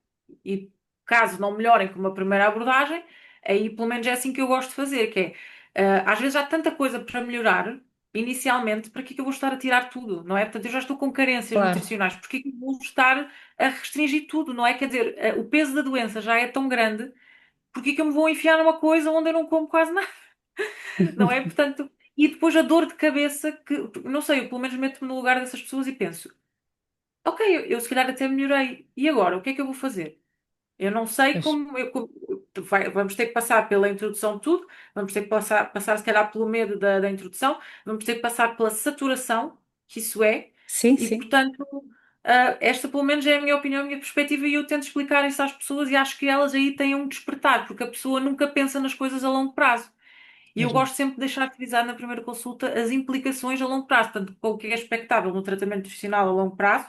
Speaker 2: E caso não melhorem com uma primeira abordagem, aí pelo menos é assim que eu gosto de fazer, que é, às vezes há tanta coisa para melhorar, inicialmente, para que é que eu vou estar a tirar tudo, não é? Portanto, eu já estou com carências
Speaker 1: claro.
Speaker 2: nutricionais, porque é que eu vou estar a restringir tudo, não é? Quer dizer, o peso da doença já é tão grande, porque é que eu me vou enfiar numa coisa onde eu não como quase nada, não é? Portanto, e depois a dor de cabeça, que, não sei, eu pelo menos meto-me no lugar dessas pessoas e penso, ok, eu se calhar até melhorei, e agora, o que é que eu vou fazer? Eu não sei
Speaker 1: Pois.
Speaker 2: vamos ter que passar pela introdução de tudo, vamos ter que passar se calhar pelo medo da introdução, vamos ter que passar pela saturação, que isso é,
Speaker 1: Sim,
Speaker 2: e
Speaker 1: sim,
Speaker 2: portanto, esta pelo menos é a minha opinião, a minha perspectiva, e eu tento explicar isso às pessoas e acho que elas aí têm um despertar, porque a pessoa nunca pensa nas coisas a longo prazo. E eu
Speaker 1: pois não.
Speaker 2: gosto sempre de deixar frisado na primeira consulta as implicações a longo prazo, portanto, o que é expectável no tratamento nutricional a longo prazo.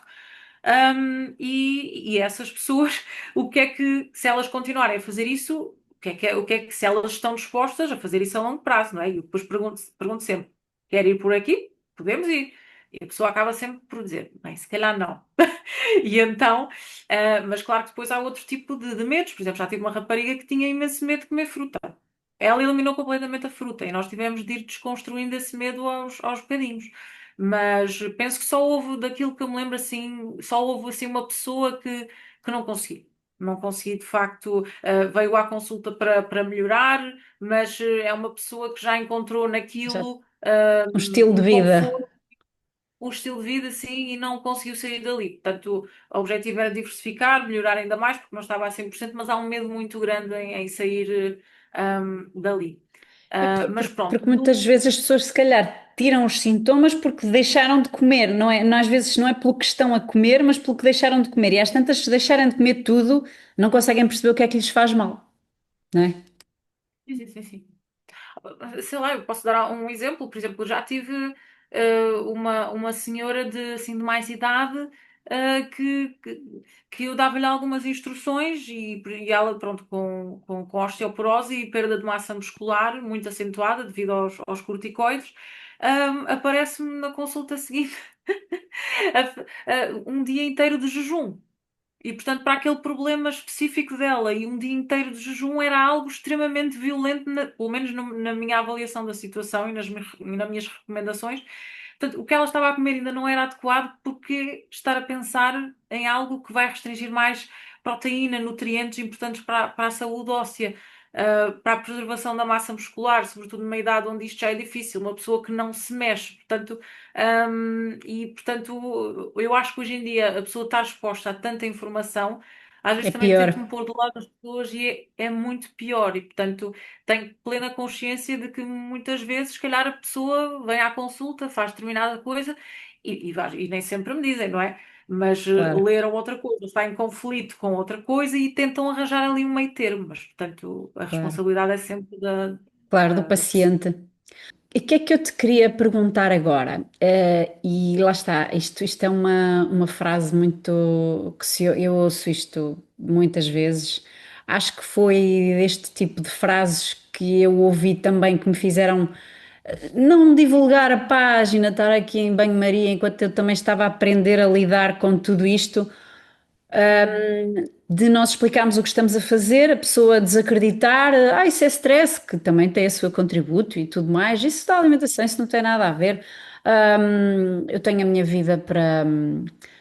Speaker 2: E essas pessoas, o que é que, se elas continuarem a fazer isso, o que é que se elas estão dispostas a fazer isso a longo prazo, não é? E eu depois pergunto sempre: quer ir por aqui? Podemos ir. E a pessoa acaba sempre por dizer: bem, se calhar não. E então, mas claro que depois há outro tipo de medos. Por exemplo, já tive uma rapariga que tinha imenso medo de comer fruta. Ela eliminou completamente a fruta e nós tivemos de ir desconstruindo esse medo aos bocadinhos. Mas penso que só houve, daquilo que eu me lembro assim, só houve assim uma pessoa que não consegui. Não consegui, de facto, veio à consulta para melhorar, mas é uma pessoa que já encontrou
Speaker 1: Já
Speaker 2: naquilo
Speaker 1: um estilo de
Speaker 2: um
Speaker 1: vida.
Speaker 2: conforto, um estilo de vida assim e não conseguiu sair dali. Portanto, o objetivo era diversificar, melhorar ainda mais, porque não estava a 100%, mas há um medo muito grande em sair dali.
Speaker 1: É
Speaker 2: Mas pronto,
Speaker 1: porque muitas vezes as pessoas se calhar tiram os sintomas porque deixaram de comer, não é? Às vezes não é pelo que estão a comer, mas pelo que deixaram de comer. E às tantas, se deixarem de comer tudo, não conseguem perceber o que é que lhes faz mal, não é?
Speaker 2: sim, sim, sim, sim. Sei lá, eu posso dar um exemplo. Por exemplo, eu já tive uma senhora de mais idade que eu dava-lhe algumas instruções e ela, pronto, com osteoporose e perda de massa muscular muito acentuada devido aos corticoides, aparece-me na consulta seguinte um dia inteiro de jejum. E, portanto, para aquele problema específico dela, e um dia inteiro de jejum era algo extremamente violento, pelo menos na minha avaliação da situação e nas minhas recomendações. Portanto, o que ela estava a comer ainda não era adequado, porque estar a pensar em algo que vai restringir mais proteína, nutrientes importantes para a saúde óssea, para a preservação da massa muscular, sobretudo numa idade onde isto já é difícil, uma pessoa que não se mexe. Portanto, portanto, eu acho que hoje em dia a pessoa estar exposta a tanta informação, às
Speaker 1: É
Speaker 2: vezes também
Speaker 1: pior.
Speaker 2: tento me pôr do lado das pessoas e é muito pior. E, portanto, tenho plena consciência de que muitas vezes, se calhar, a pessoa vem à consulta, faz determinada coisa e nem sempre me dizem, não é? Mas
Speaker 1: Claro,
Speaker 2: leram outra coisa, está em conflito com outra coisa e tentam arranjar ali um meio termo. Mas, portanto, a
Speaker 1: claro.
Speaker 2: responsabilidade é sempre da,
Speaker 1: Claro, do
Speaker 2: da, da pessoa.
Speaker 1: paciente. E o que é que eu te queria perguntar agora? E lá está, isto é uma frase muito que se eu ouço isto muitas vezes. Acho que foi este tipo de frases que eu ouvi também que me fizeram não divulgar a página, estar aqui em banho-maria enquanto eu também estava a aprender a lidar com tudo isto,
Speaker 2: Uhum.
Speaker 1: de nós explicarmos o que estamos a fazer, a pessoa desacreditar, isso é stress, que também tem o seu contributo e tudo mais, isso da alimentação, isso não tem nada a ver. Eu tenho a minha vida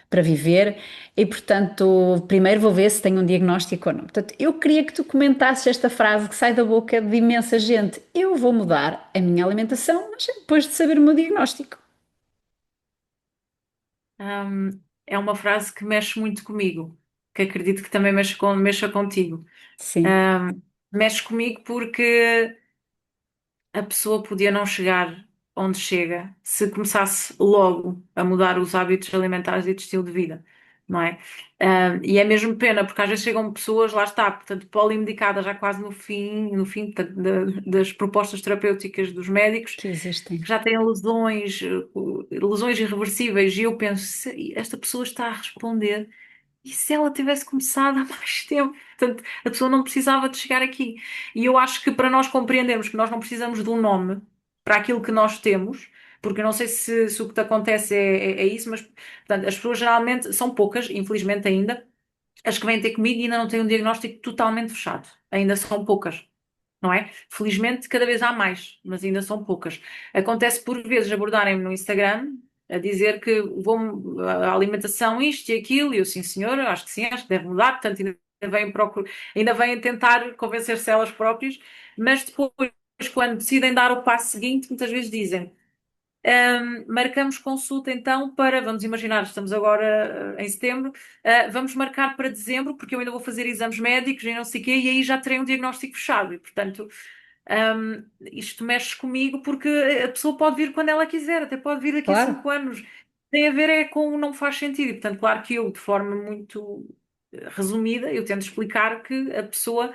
Speaker 1: para viver e, portanto, primeiro vou ver se tenho um diagnóstico ou não. Portanto, eu queria que tu comentasses esta frase que sai da boca de imensa gente: eu vou mudar a minha alimentação, mas depois de saber o meu diagnóstico.
Speaker 2: É uma frase que mexe muito comigo, que acredito que também mexa contigo.
Speaker 1: Sim,
Speaker 2: Ahm, Mexe comigo porque a pessoa podia não chegar onde chega se começasse logo a mudar os hábitos alimentares e de estilo de vida, não é? E é mesmo pena, porque às vezes chegam pessoas, lá está, portanto, polimedicadas já quase no fim, portanto, das propostas terapêuticas dos médicos,
Speaker 1: que
Speaker 2: que
Speaker 1: existem.
Speaker 2: já têm lesões, lesões irreversíveis, e eu penso, esta pessoa está a responder. E se ela tivesse começado há mais tempo? Portanto, a pessoa não precisava de chegar aqui. E eu acho que para nós compreendermos que nós não precisamos de um nome para aquilo que nós temos, porque eu não sei se o que te acontece é isso, mas portanto, as pessoas geralmente são poucas, infelizmente ainda, as que vêm ter comigo e ainda não têm um diagnóstico totalmente fechado. Ainda são poucas, não é? Felizmente cada vez há mais, mas ainda são poucas. Acontece por vezes abordarem-me no Instagram a dizer que vou a alimentação isto e aquilo, e eu sim, senhora, acho que sim, acho que deve mudar, portanto ainda vêm tentar convencer-se elas próprias, mas depois, quando decidem dar o passo seguinte, muitas vezes dizem. Marcamos consulta então para, vamos imaginar, estamos agora em setembro, vamos marcar para dezembro, porque eu ainda vou fazer exames médicos e não sei o quê, e aí já terei um diagnóstico fechado. E, portanto, isto mexe comigo porque a pessoa pode vir quando ela quiser, até pode vir daqui a
Speaker 1: Claro,
Speaker 2: 5 anos. Tem a ver é com o não faz sentido. E, portanto, claro que eu, de forma muito resumida, eu tento explicar que a pessoa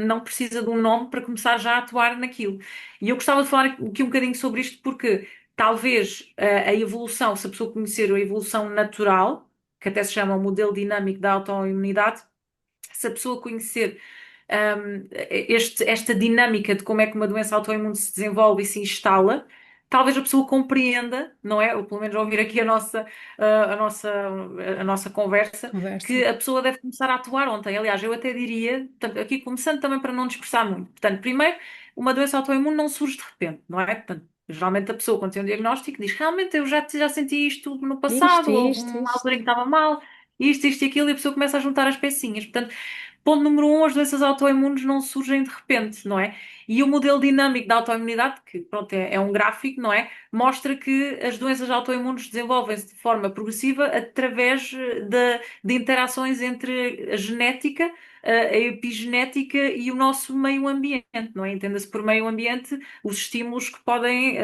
Speaker 2: não precisa de um nome para começar já a atuar naquilo. E eu gostava de falar aqui um bocadinho sobre isto porque talvez a evolução, se a pessoa conhecer a evolução natural, que até se chama o modelo dinâmico da autoimunidade, se a pessoa conhecer esta dinâmica de como é que uma doença autoimune se desenvolve e se instala, talvez a pessoa compreenda, não é? Ou pelo menos ao ouvir aqui a nossa conversa,
Speaker 1: conversa.
Speaker 2: que a pessoa deve começar a atuar ontem. Aliás, eu até diria, portanto, aqui começando também para não dispersar muito. Portanto, primeiro, uma doença autoimune não surge de repente, não é? Portanto, geralmente a pessoa, quando tem um diagnóstico, diz realmente eu já senti isto no
Speaker 1: Isto,
Speaker 2: passado, houve
Speaker 1: isto,
Speaker 2: uma altura em
Speaker 1: isto.
Speaker 2: que estava mal, isto e aquilo, e a pessoa começa a juntar as pecinhas. Portanto, ponto número um, as doenças autoimunes não surgem de repente, não é? E o modelo dinâmico da autoimunidade, que pronto, é um gráfico, não é? Mostra que as doenças autoimunes desenvolvem-se de forma progressiva através de interações entre a genética, a epigenética e o nosso meio ambiente, não é? Entenda-se por meio ambiente os estímulos que podem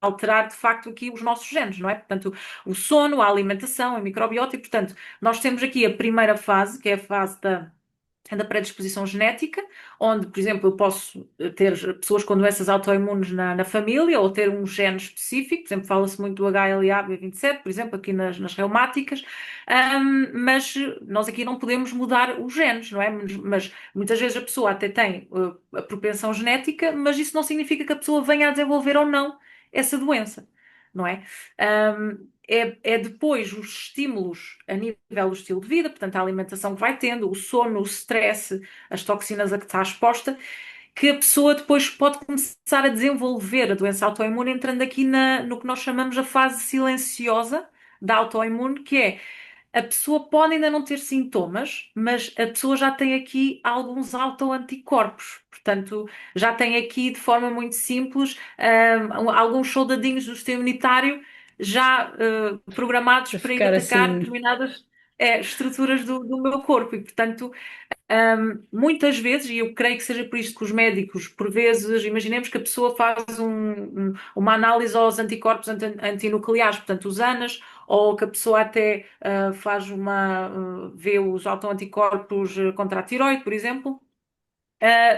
Speaker 2: alterar de facto aqui os nossos genes, não é? Portanto, o sono, a alimentação, a microbiota, e portanto, nós temos aqui a primeira fase, que é a fase da predisposição genética, onde, por exemplo, eu posso ter pessoas com doenças autoimunes na família ou ter um gene específico, por exemplo, fala-se muito do HLA-B27, por exemplo, aqui nas reumáticas, mas nós aqui não podemos mudar os genes, não é? Mas muitas vezes a pessoa até tem a propensão genética, mas isso não significa que a pessoa venha a desenvolver ou não essa doença, não é? É depois os estímulos a nível do estilo de vida, portanto, a alimentação que vai tendo, o sono, o stress, as toxinas a que está exposta, que a pessoa depois pode começar a desenvolver a doença autoimune, entrando aqui no que nós chamamos a fase silenciosa da autoimune, que é a pessoa pode ainda não ter sintomas, mas a pessoa já tem aqui alguns autoanticorpos. Portanto, já tem aqui de forma muito simples, alguns soldadinhos do sistema imunitário já programados
Speaker 1: Para
Speaker 2: para ir
Speaker 1: ficar
Speaker 2: atacar
Speaker 1: assim,
Speaker 2: determinadas estruturas do meu corpo. E, portanto, muitas vezes, e eu creio que seja por isso que os médicos, por vezes, imaginemos que a pessoa faz uma análise aos anticorpos antinucleares, portanto, os ANAs, ou que a pessoa até vê os autoanticorpos contra a tiroide, por exemplo,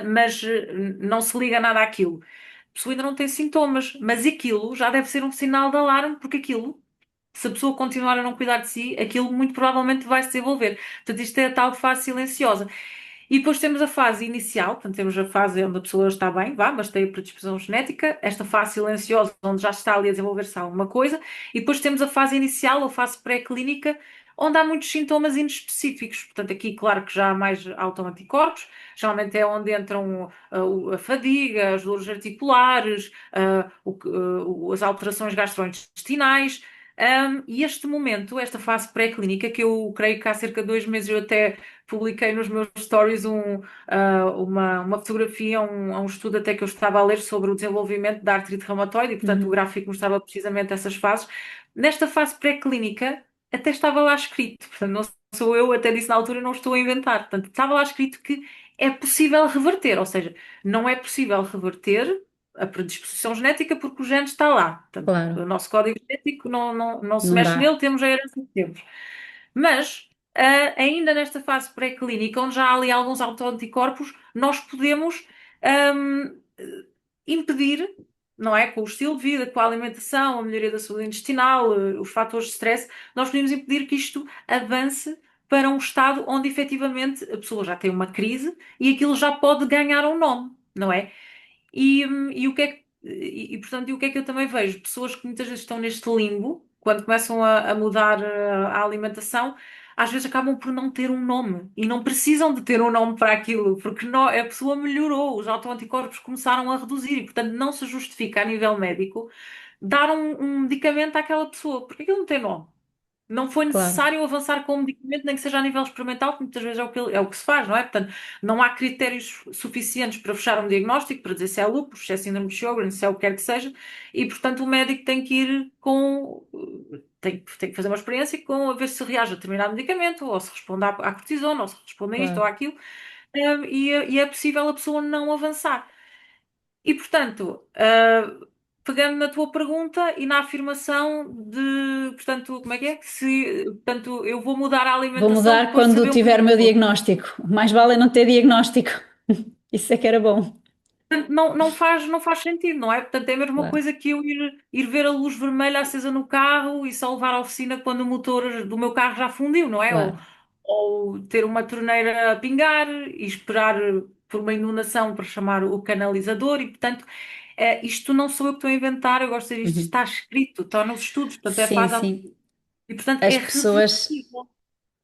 Speaker 2: mas não se liga nada àquilo. A pessoa ainda não tem sintomas, mas aquilo já deve ser um sinal de alarme, porque aquilo, se a pessoa continuar a não cuidar de si, aquilo muito provavelmente vai se desenvolver. Portanto, isto é a tal fase silenciosa. E depois temos a fase inicial, portanto, temos a fase onde a pessoa está bem, vá, mas tem a predisposição genética, esta fase silenciosa, onde já está ali a desenvolver-se alguma coisa, e depois temos a fase inicial, a fase pré-clínica, onde há muitos sintomas inespecíficos. Portanto, aqui, claro que já há mais autoanticorpos, geralmente é onde entram a fadiga, as dores articulares, as alterações gastrointestinais. E este momento, esta fase pré-clínica, que eu creio que há cerca de 2 meses eu até publiquei nos meus stories uma fotografia, um estudo até que eu estava a ler sobre o desenvolvimento da artrite reumatoide, e portanto o
Speaker 1: Uhum.
Speaker 2: gráfico mostrava precisamente essas fases. Nesta fase pré-clínica, até estava lá escrito, portanto não sou eu, até disse na altura, não estou a inventar, portanto estava lá escrito que é possível reverter, ou seja, não é possível reverter a predisposição genética porque o gene está lá. Portanto,
Speaker 1: Claro,
Speaker 2: o nosso código genético não se
Speaker 1: não
Speaker 2: mexe
Speaker 1: dá.
Speaker 2: nele, temos a herança que temos. Mas, ainda nesta fase pré-clínica, onde já há ali alguns autoanticorpos, nós podemos ahm, impedir, não é? Com o estilo de vida, com a alimentação, a melhoria da saúde intestinal, os fatores de stress, nós podemos impedir que isto avance para um estado onde efetivamente a pessoa já tem uma crise e aquilo já pode ganhar um nome, não é? E o que é que, portanto, e o que é que eu também vejo? Pessoas que muitas vezes estão neste limbo, quando começam a mudar a alimentação, às vezes acabam por não ter um nome e não precisam de ter um nome para aquilo, porque a pessoa melhorou, os autoanticorpos começaram a reduzir e, portanto, não se justifica a nível médico dar um medicamento àquela pessoa, porque aquilo não tem nome. Não foi
Speaker 1: Claro,
Speaker 2: necessário avançar com o medicamento, nem que seja a nível experimental, que muitas vezes é o que se faz, não é? Portanto, não há critérios suficientes para fechar um diagnóstico, para dizer se é lúpus, se é síndrome de Sjögren, se é o que quer que seja, e portanto o médico tem que ir com. Tem que fazer uma experiência com a ver se reage a determinado medicamento, ou se responde à cortisona, ou se responde a isto ou
Speaker 1: claro.
Speaker 2: àquilo, e é possível a pessoa não avançar. E, portanto, pegando na tua pergunta e na afirmação de, portanto, como é que é? Se, portanto, eu vou mudar a
Speaker 1: Vou
Speaker 2: alimentação
Speaker 1: mudar
Speaker 2: depois de
Speaker 1: quando
Speaker 2: saber o que
Speaker 1: tiver o meu
Speaker 2: mudou.
Speaker 1: diagnóstico. Mais vale é não ter diagnóstico. Isso é que era bom.
Speaker 2: Portanto, não faz sentido, não é? Portanto, é a mesma
Speaker 1: Claro,
Speaker 2: coisa que eu ir ver a luz vermelha acesa no carro e só levar à oficina quando o motor do meu carro já fundiu, não é? Ou,
Speaker 1: claro.
Speaker 2: ou ter uma torneira a pingar e esperar por uma inundação para chamar o canalizador e, portanto, isto não sou eu que estou a inventar, eu gosto de dizer isto
Speaker 1: Uhum.
Speaker 2: está escrito, está nos estudos, portanto, é
Speaker 1: Sim,
Speaker 2: fase.
Speaker 1: sim.
Speaker 2: E, portanto,
Speaker 1: As
Speaker 2: é
Speaker 1: pessoas,
Speaker 2: reversível. A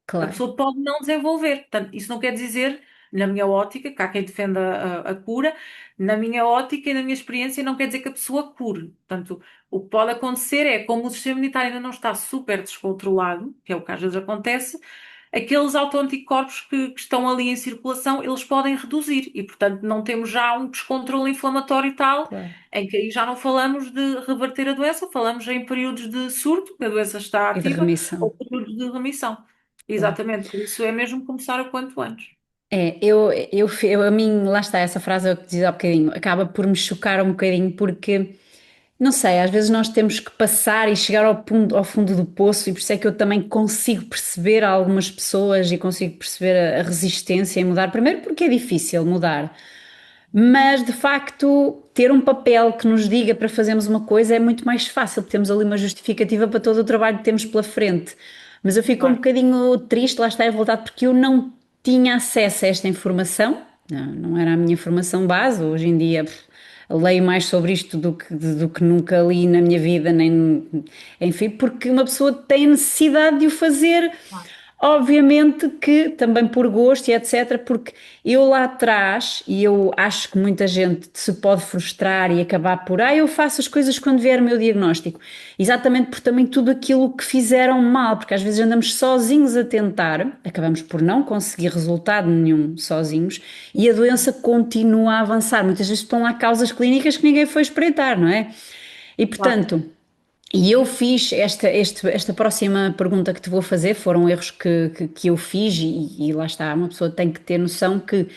Speaker 1: claro,
Speaker 2: pessoa pode não desenvolver. Portanto, isso não quer dizer, na minha ótica, que há quem defenda a cura, na minha ótica e na minha experiência, não quer dizer que a pessoa cure. Portanto, o que pode acontecer é, como o sistema imunitário ainda não está super descontrolado, que é o que às vezes acontece, aqueles autoanticorpos que estão ali em circulação, eles podem reduzir e, portanto, não temos já um descontrole inflamatório e tal,
Speaker 1: claro.
Speaker 2: em que aí já não falamos de reverter a doença, falamos em períodos de surto, que a doença está
Speaker 1: E de
Speaker 2: ativa, ou
Speaker 1: remissão,
Speaker 2: períodos de remissão.
Speaker 1: claro.
Speaker 2: Exatamente, por isso é mesmo começar o quanto antes.
Speaker 1: É, a mim, lá está, essa frase eu que dizia há bocadinho, acaba por me chocar um bocadinho porque, não sei, às vezes nós temos que passar e chegar ao fundo do poço e por isso é que eu também consigo perceber algumas pessoas e consigo perceber a resistência em mudar. Primeiro porque é difícil mudar, mas de facto ter um papel que nos diga para fazermos uma coisa é muito mais fácil, porque temos ali uma justificativa para todo o trabalho que temos pela frente. Mas eu fico um
Speaker 2: Claro.
Speaker 1: bocadinho triste, lá está, revoltado, porque eu não tinha acesso a esta informação, não era a minha formação base. Hoje em dia leio mais sobre isto do que nunca li na minha vida, nem, enfim, porque uma pessoa tem necessidade de o fazer.
Speaker 2: Claro.
Speaker 1: Obviamente que também por gosto e etc, porque eu lá atrás, e eu acho que muita gente se pode frustrar e acabar por, eu faço as coisas quando vier o meu diagnóstico, exatamente por também tudo aquilo que fizeram mal, porque às vezes andamos sozinhos a tentar, acabamos por não conseguir resultado nenhum sozinhos e a doença continua a avançar. Muitas vezes estão lá causas clínicas que ninguém foi espreitar, não é? E
Speaker 2: Claro.
Speaker 1: portanto, e eu fiz esta próxima pergunta que te vou fazer, foram erros que eu fiz, e lá está, uma pessoa tem que ter noção que,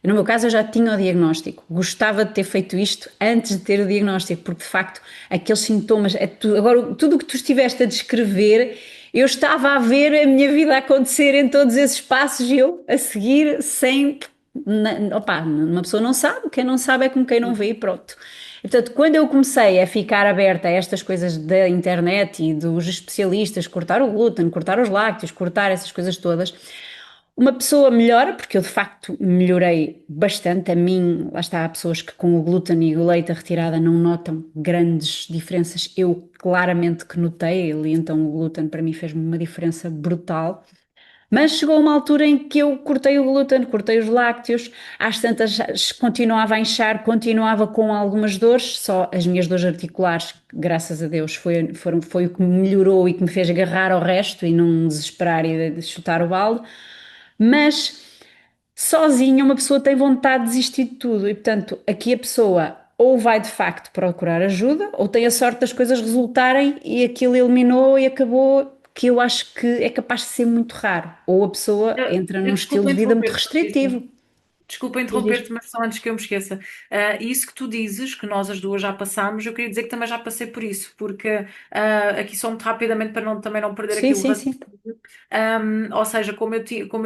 Speaker 1: no meu caso, eu já tinha o diagnóstico, gostava de ter feito isto antes de ter o diagnóstico, porque de facto aqueles sintomas, agora tudo o que tu estiveste a descrever, eu estava a ver a minha vida acontecer em todos esses passos, eu a seguir sem, opa, uma pessoa não sabe, quem não sabe é como quem não vê e pronto. E, portanto, quando eu comecei a ficar aberta a estas coisas da internet e dos especialistas, cortar o glúten, cortar os lácteos, cortar essas coisas todas, Uma pessoa melhora, porque eu de facto melhorei bastante. A mim, lá está, há pessoas que com o glúten e o leite a retirada não notam grandes diferenças. Eu claramente que notei, e então o glúten para mim fez-me uma diferença brutal. Mas chegou uma altura em que eu cortei o glúten, cortei os lácteos, às tantas continuava a inchar, continuava com algumas dores, só as minhas dores articulares, graças a Deus, foi o que me melhorou e que me fez agarrar ao resto e não desesperar e de chutar o balde. Mas sozinha uma pessoa tem vontade de desistir de tudo e, portanto, aqui a pessoa ou vai de facto procurar ajuda ou tem a sorte das coisas resultarem e aquilo eliminou e acabou, que eu acho que é capaz de ser muito raro. Ou a pessoa entra num estilo
Speaker 2: Desculpa
Speaker 1: de vida muito
Speaker 2: interromper-te, Patrícia.
Speaker 1: restritivo.
Speaker 2: Desculpa
Speaker 1: Diz, diz.
Speaker 2: interromper-te, mas só antes que eu me esqueça. Isso que tu dizes, que nós as duas já passámos, eu queria dizer que também já passei por isso, porque aqui só muito rapidamente para também não perder
Speaker 1: Sim,
Speaker 2: aqui o
Speaker 1: sim, sim.
Speaker 2: raciocínio. Ou seja, como eu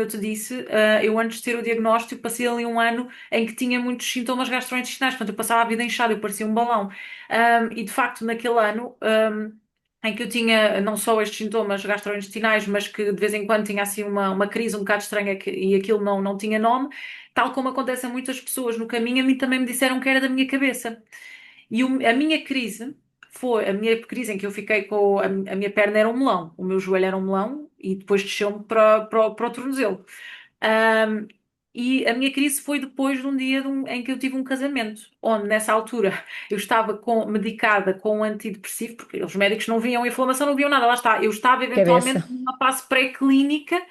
Speaker 2: te disse, eu antes de ter o diagnóstico passei ali um ano em que tinha muitos sintomas gastrointestinais, portanto eu passava a vida inchada, eu parecia um balão. E de facto naquele ano, em que eu tinha não só estes sintomas gastrointestinais, mas que de vez em quando tinha assim uma crise um bocado estranha e aquilo não tinha nome, tal como acontece a muitas pessoas no caminho, a mim também me disseram que era da minha cabeça. E a minha crise foi a minha crise em que eu fiquei com a minha perna era um melão, o meu joelho era um melão e depois desceu-me para o tornozelo. Ahm, e a minha crise foi depois de um dia em que eu tive um casamento, onde nessa altura eu estava medicada com um antidepressivo, porque os médicos não viam a inflamação, não viam nada, lá está. Eu estava
Speaker 1: Cabeça.
Speaker 2: eventualmente numa fase pré-clínica,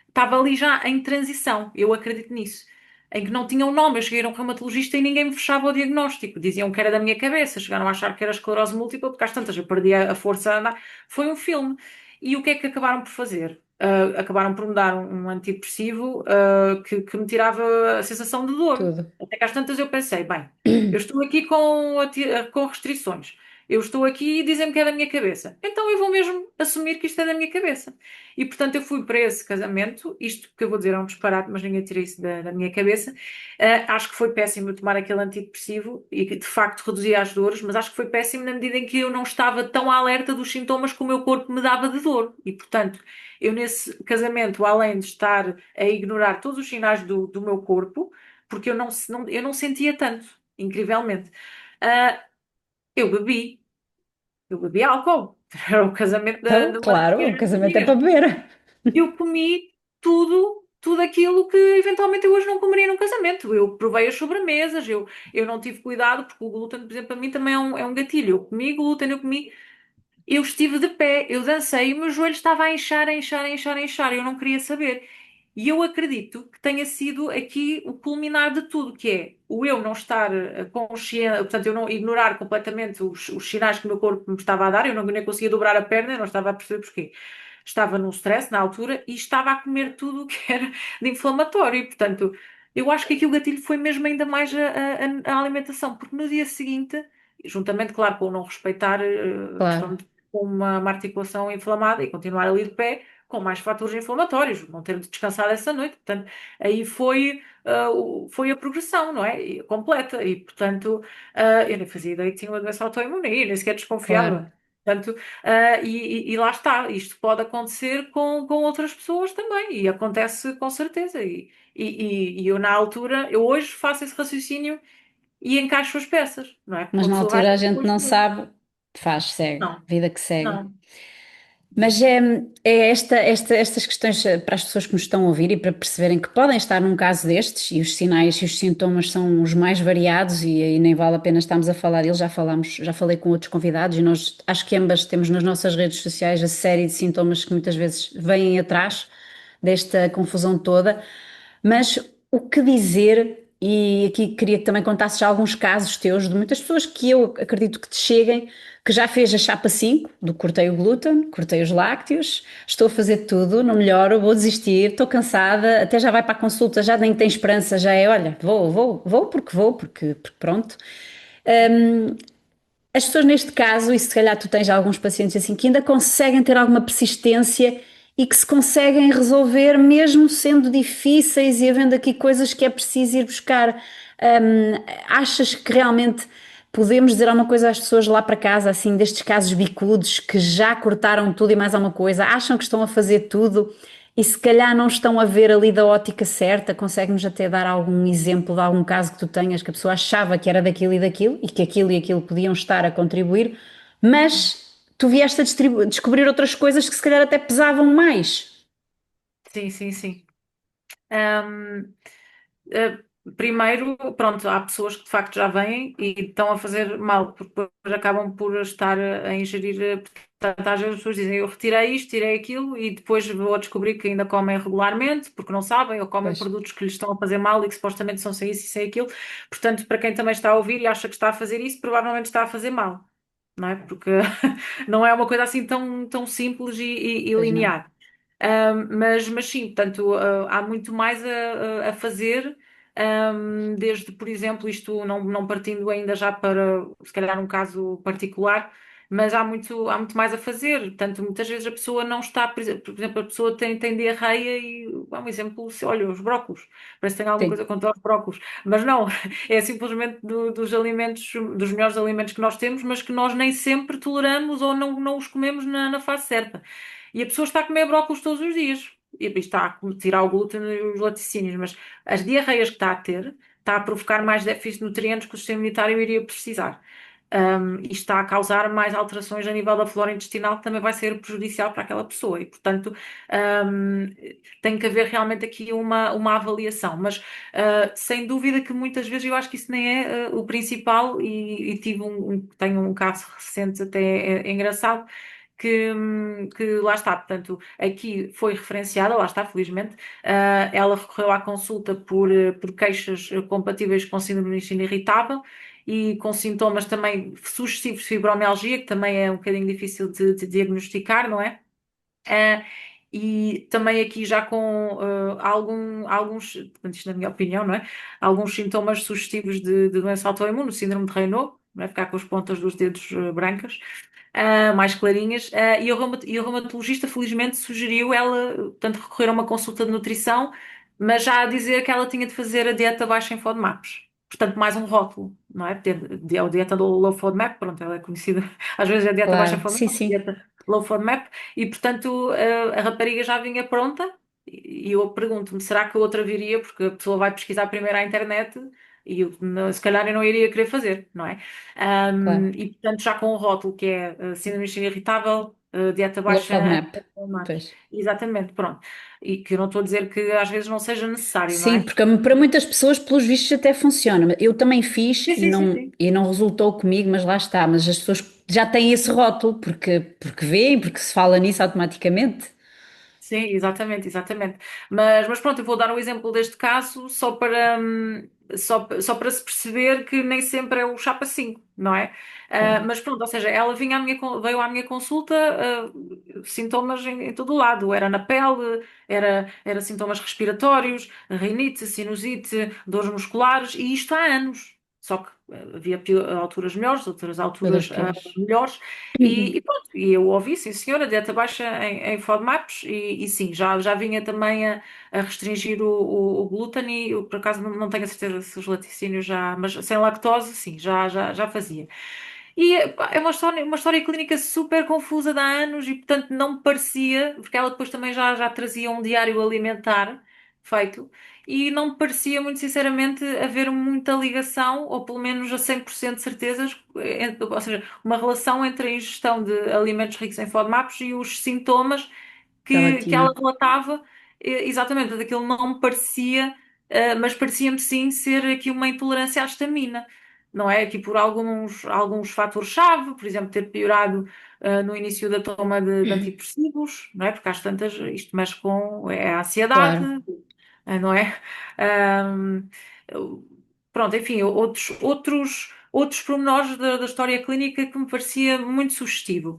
Speaker 2: estava ali já em transição, eu acredito nisso. Em que não tinha um nome, eu cheguei a um reumatologista e ninguém me fechava o diagnóstico. Diziam que era da minha cabeça, chegaram a achar que era esclerose múltipla, porque às tantas eu perdi a força a andar. Foi um filme. E o que é que acabaram por fazer? Acabaram por me dar um antidepressivo, que me tirava a sensação de dor.
Speaker 1: Tudo.
Speaker 2: Até que às tantas eu pensei, bem, eu estou aqui com restrições. Eu estou aqui e dizem-me que é da minha cabeça. Então eu vou mesmo assumir que isto é da minha cabeça. E portanto eu fui para esse casamento, isto que eu vou dizer é um disparate, mas ninguém tira isso da minha cabeça. Acho que foi péssimo eu tomar aquele antidepressivo e que de facto reduzia as dores, mas acho que foi péssimo na medida em que eu não estava tão alerta dos sintomas que o meu corpo me dava de dor. E portanto, eu nesse casamento, além de estar a ignorar todos os sinais do meu corpo, porque eu não sentia tanto, incrivelmente. Ah, eu bebi, eu bebi álcool. Era o casamento
Speaker 1: Então,
Speaker 2: de uma das
Speaker 1: claro, o
Speaker 2: minhas
Speaker 1: casamento é
Speaker 2: amigas.
Speaker 1: para beber.
Speaker 2: Eu comi tudo aquilo que eventualmente eu hoje não comeria num casamento. Eu provei as sobremesas, eu não tive cuidado, porque o glúten, por exemplo, para mim também é um gatilho. Eu comi glúten, eu estive de pé, eu dancei e o meu joelho estava a inchar, a inchar, a inchar, a inchar. Eu não queria saber. E eu acredito que tenha sido aqui o culminar de tudo, que é o eu não estar consciente, portanto, eu não ignorar completamente os sinais que o meu corpo me estava a dar, eu não nem conseguia dobrar a perna, eu não estava a perceber porquê. Estava num stress na altura e estava a comer tudo o que era de inflamatório. E, portanto, eu acho que aqui o gatilho foi mesmo ainda mais a alimentação, porque no dia seguinte, juntamente, claro, com o não respeitar a questão
Speaker 1: Claro.
Speaker 2: de uma articulação inflamada e continuar ali de pé com mais fatores inflamatórios, não ter descansado essa noite. Portanto, aí foi a progressão, não é? Completa. E, portanto, eu nem fazia ideia que tinha uma doença autoimune, nem sequer
Speaker 1: Claro.
Speaker 2: desconfiava. Portanto, e lá está, isto pode acontecer com outras pessoas também, e acontece com certeza. E eu, na altura, eu hoje faço esse raciocínio e encaixo as peças, não é? Porque
Speaker 1: Mas
Speaker 2: uma
Speaker 1: na
Speaker 2: pessoa vai
Speaker 1: altura a
Speaker 2: ter
Speaker 1: gente
Speaker 2: depois.
Speaker 1: não sabe, faz, segue,
Speaker 2: Não,
Speaker 1: vida que segue.
Speaker 2: não.
Speaker 1: Mas estas questões para as pessoas que nos estão a ouvir e para perceberem que podem estar num caso destes e os sinais e os sintomas são os mais variados e nem vale a pena estarmos a falar deles, já falei com outros convidados e nós acho que ambas temos nas nossas redes sociais a série de sintomas que muitas vezes vêm atrás desta confusão toda. Mas o que dizer, e aqui queria que também contasses já alguns casos teus de muitas pessoas que eu acredito que te cheguem, que já fez a chapa 5 do cortei o glúten, cortei os lácteos, estou a fazer tudo, não melhoro, vou desistir, estou cansada, até já vai para a consulta, já nem tem esperança, já é, olha, vou porque pronto. As pessoas neste caso, e se calhar tu tens alguns pacientes assim, que ainda conseguem ter alguma persistência e que se conseguem resolver mesmo sendo difíceis e havendo aqui coisas que é preciso ir buscar. Hum, Achas que realmente podemos dizer alguma coisa às pessoas lá para casa, assim, destes casos bicudos que já cortaram tudo e mais alguma coisa, acham que estão a fazer tudo E se calhar não estão a ver ali da ótica certa, consegue-nos até dar algum exemplo de algum caso que tu tenhas que a pessoa achava que era daquilo e que aquilo e aquilo podiam estar a contribuir, mas tu vieste a descobrir outras coisas que se calhar até pesavam mais.
Speaker 2: Sim, sim, sim. Ahm, eh, Primeiro, pronto, há pessoas que de facto já vêm e estão a fazer mal, porque depois acabam por estar a ingerir. Portanto, às vezes as pessoas dizem eu retirei isto, tirei aquilo e depois vou a descobrir que ainda comem regularmente porque não sabem ou comem
Speaker 1: Pois,
Speaker 2: produtos que lhes estão a fazer mal e que supostamente são sem isso e sem aquilo. Portanto, para quem também está a ouvir e acha que está a fazer isso, provavelmente está a fazer mal, não é? Porque não é uma coisa assim tão simples e
Speaker 1: pois não.
Speaker 2: linear. Mas sim, portanto, há muito mais a fazer, desde, por exemplo, isto não partindo ainda já para, se calhar, um caso particular, mas há muito mais a fazer. Portanto, muitas vezes a pessoa não está, por exemplo, a pessoa tem diarreia e, um exemplo, se olha, os brócolos, parece que tem alguma
Speaker 1: Sim,
Speaker 2: coisa contra os brócolos, mas não, é simplesmente dos alimentos, dos melhores alimentos que nós temos, mas que nós nem sempre toleramos ou não os comemos na fase certa. E a pessoa está a comer brócolos todos os dias. E está a tirar o glúten e os laticínios, mas as diarreias que está a ter está a provocar mais déficit de nutrientes que o sistema imunitário iria precisar. E está a causar mais alterações a nível da flora intestinal que também vai ser prejudicial para aquela pessoa. E, portanto, um, tem que haver realmente aqui uma avaliação. Mas, sem dúvida que muitas vezes eu acho que isso nem é, o principal e tenho um caso recente até engraçado que lá está, portanto, aqui foi referenciada, lá está, felizmente, ela recorreu à consulta por queixas compatíveis com síndrome do intestino irritável e com sintomas também sucessivos de fibromialgia, que também é um bocadinho difícil de diagnosticar, não é? Ah, e também aqui já com alguns, portanto, isto na minha opinião, não é? Alguns sintomas sugestivos de doença autoimune, síndrome de Raynaud, não é? Ficar com as pontas dos dedos brancas, mais clarinhas, e o reumatologista felizmente sugeriu ela, portanto, recorrer a uma consulta de nutrição, mas já a dizer que ela tinha de fazer a dieta baixa em FODMAPs. Portanto, mais um rótulo, não é? A dieta do low FODMAP, pronto, ela é conhecida, às vezes é a dieta baixa em
Speaker 1: claro,
Speaker 2: FODMAP,
Speaker 1: sim, sim,
Speaker 2: dieta low FODMAP, e portanto a rapariga já vinha pronta, e eu pergunto-me, será que a outra viria? Porque a pessoa vai pesquisar primeiro à internet e se calhar eu não iria querer fazer, não é?
Speaker 1: claro.
Speaker 2: E portanto, já com o rótulo que é síndrome de intestino irritável, dieta
Speaker 1: Low
Speaker 2: baixa
Speaker 1: FODMAP,
Speaker 2: em formatos.
Speaker 1: pois.
Speaker 2: Exatamente, pronto. E que eu não estou a dizer que às vezes não seja necessário, não
Speaker 1: Sim,
Speaker 2: é?
Speaker 1: porque para muitas pessoas, pelos vistos, até funciona. Eu também fiz
Speaker 2: Sim, sim, sim, sim.
Speaker 1: e não resultou comigo, mas lá está. Mas as pessoas já têm esse rótulo, porque veem, porque se fala nisso automaticamente.
Speaker 2: Sim, exatamente, exatamente. Mas pronto, eu vou dar um exemplo deste caso só para se perceber que nem sempre é o chapa 5, não é?
Speaker 1: Claro,
Speaker 2: Mas pronto, ou seja, ela veio à minha consulta, sintomas em todo o lado, era na pele, era sintomas respiratórios, rinite, sinusite, dores musculares, e isto há anos. Só que havia alturas melhores, outras
Speaker 1: todas
Speaker 2: alturas
Speaker 1: piores.
Speaker 2: melhores, e
Speaker 1: Uhum.
Speaker 2: pronto, e eu ouvi, sim senhora, dieta baixa em FODMAPs e sim, já vinha também a restringir o glúten e eu, por acaso não tenho a certeza se os laticínios já, mas sem lactose, sim, já fazia. E pá, é uma história clínica super confusa de há anos e portanto não me parecia, porque ela depois também já trazia um diário alimentar feito e não me parecia, muito sinceramente, haver muita ligação, ou pelo menos a 100% de certezas, ou seja, uma relação entre a ingestão de alimentos ricos em FODMAPs e os sintomas
Speaker 1: Que ela
Speaker 2: que ela
Speaker 1: tinha.
Speaker 2: relatava, exatamente, daquilo não me parecia, mas parecia-me sim ser aqui uma intolerância à histamina. Não é? Aqui por alguns fatores-chave, por exemplo, ter piorado no início da toma de antidepressivos, não é? Porque às tantas isto mexe com a ansiedade,
Speaker 1: Claro.
Speaker 2: não é? Ahm, Pronto, enfim, outros pormenores da história clínica que me parecia muito sugestivo.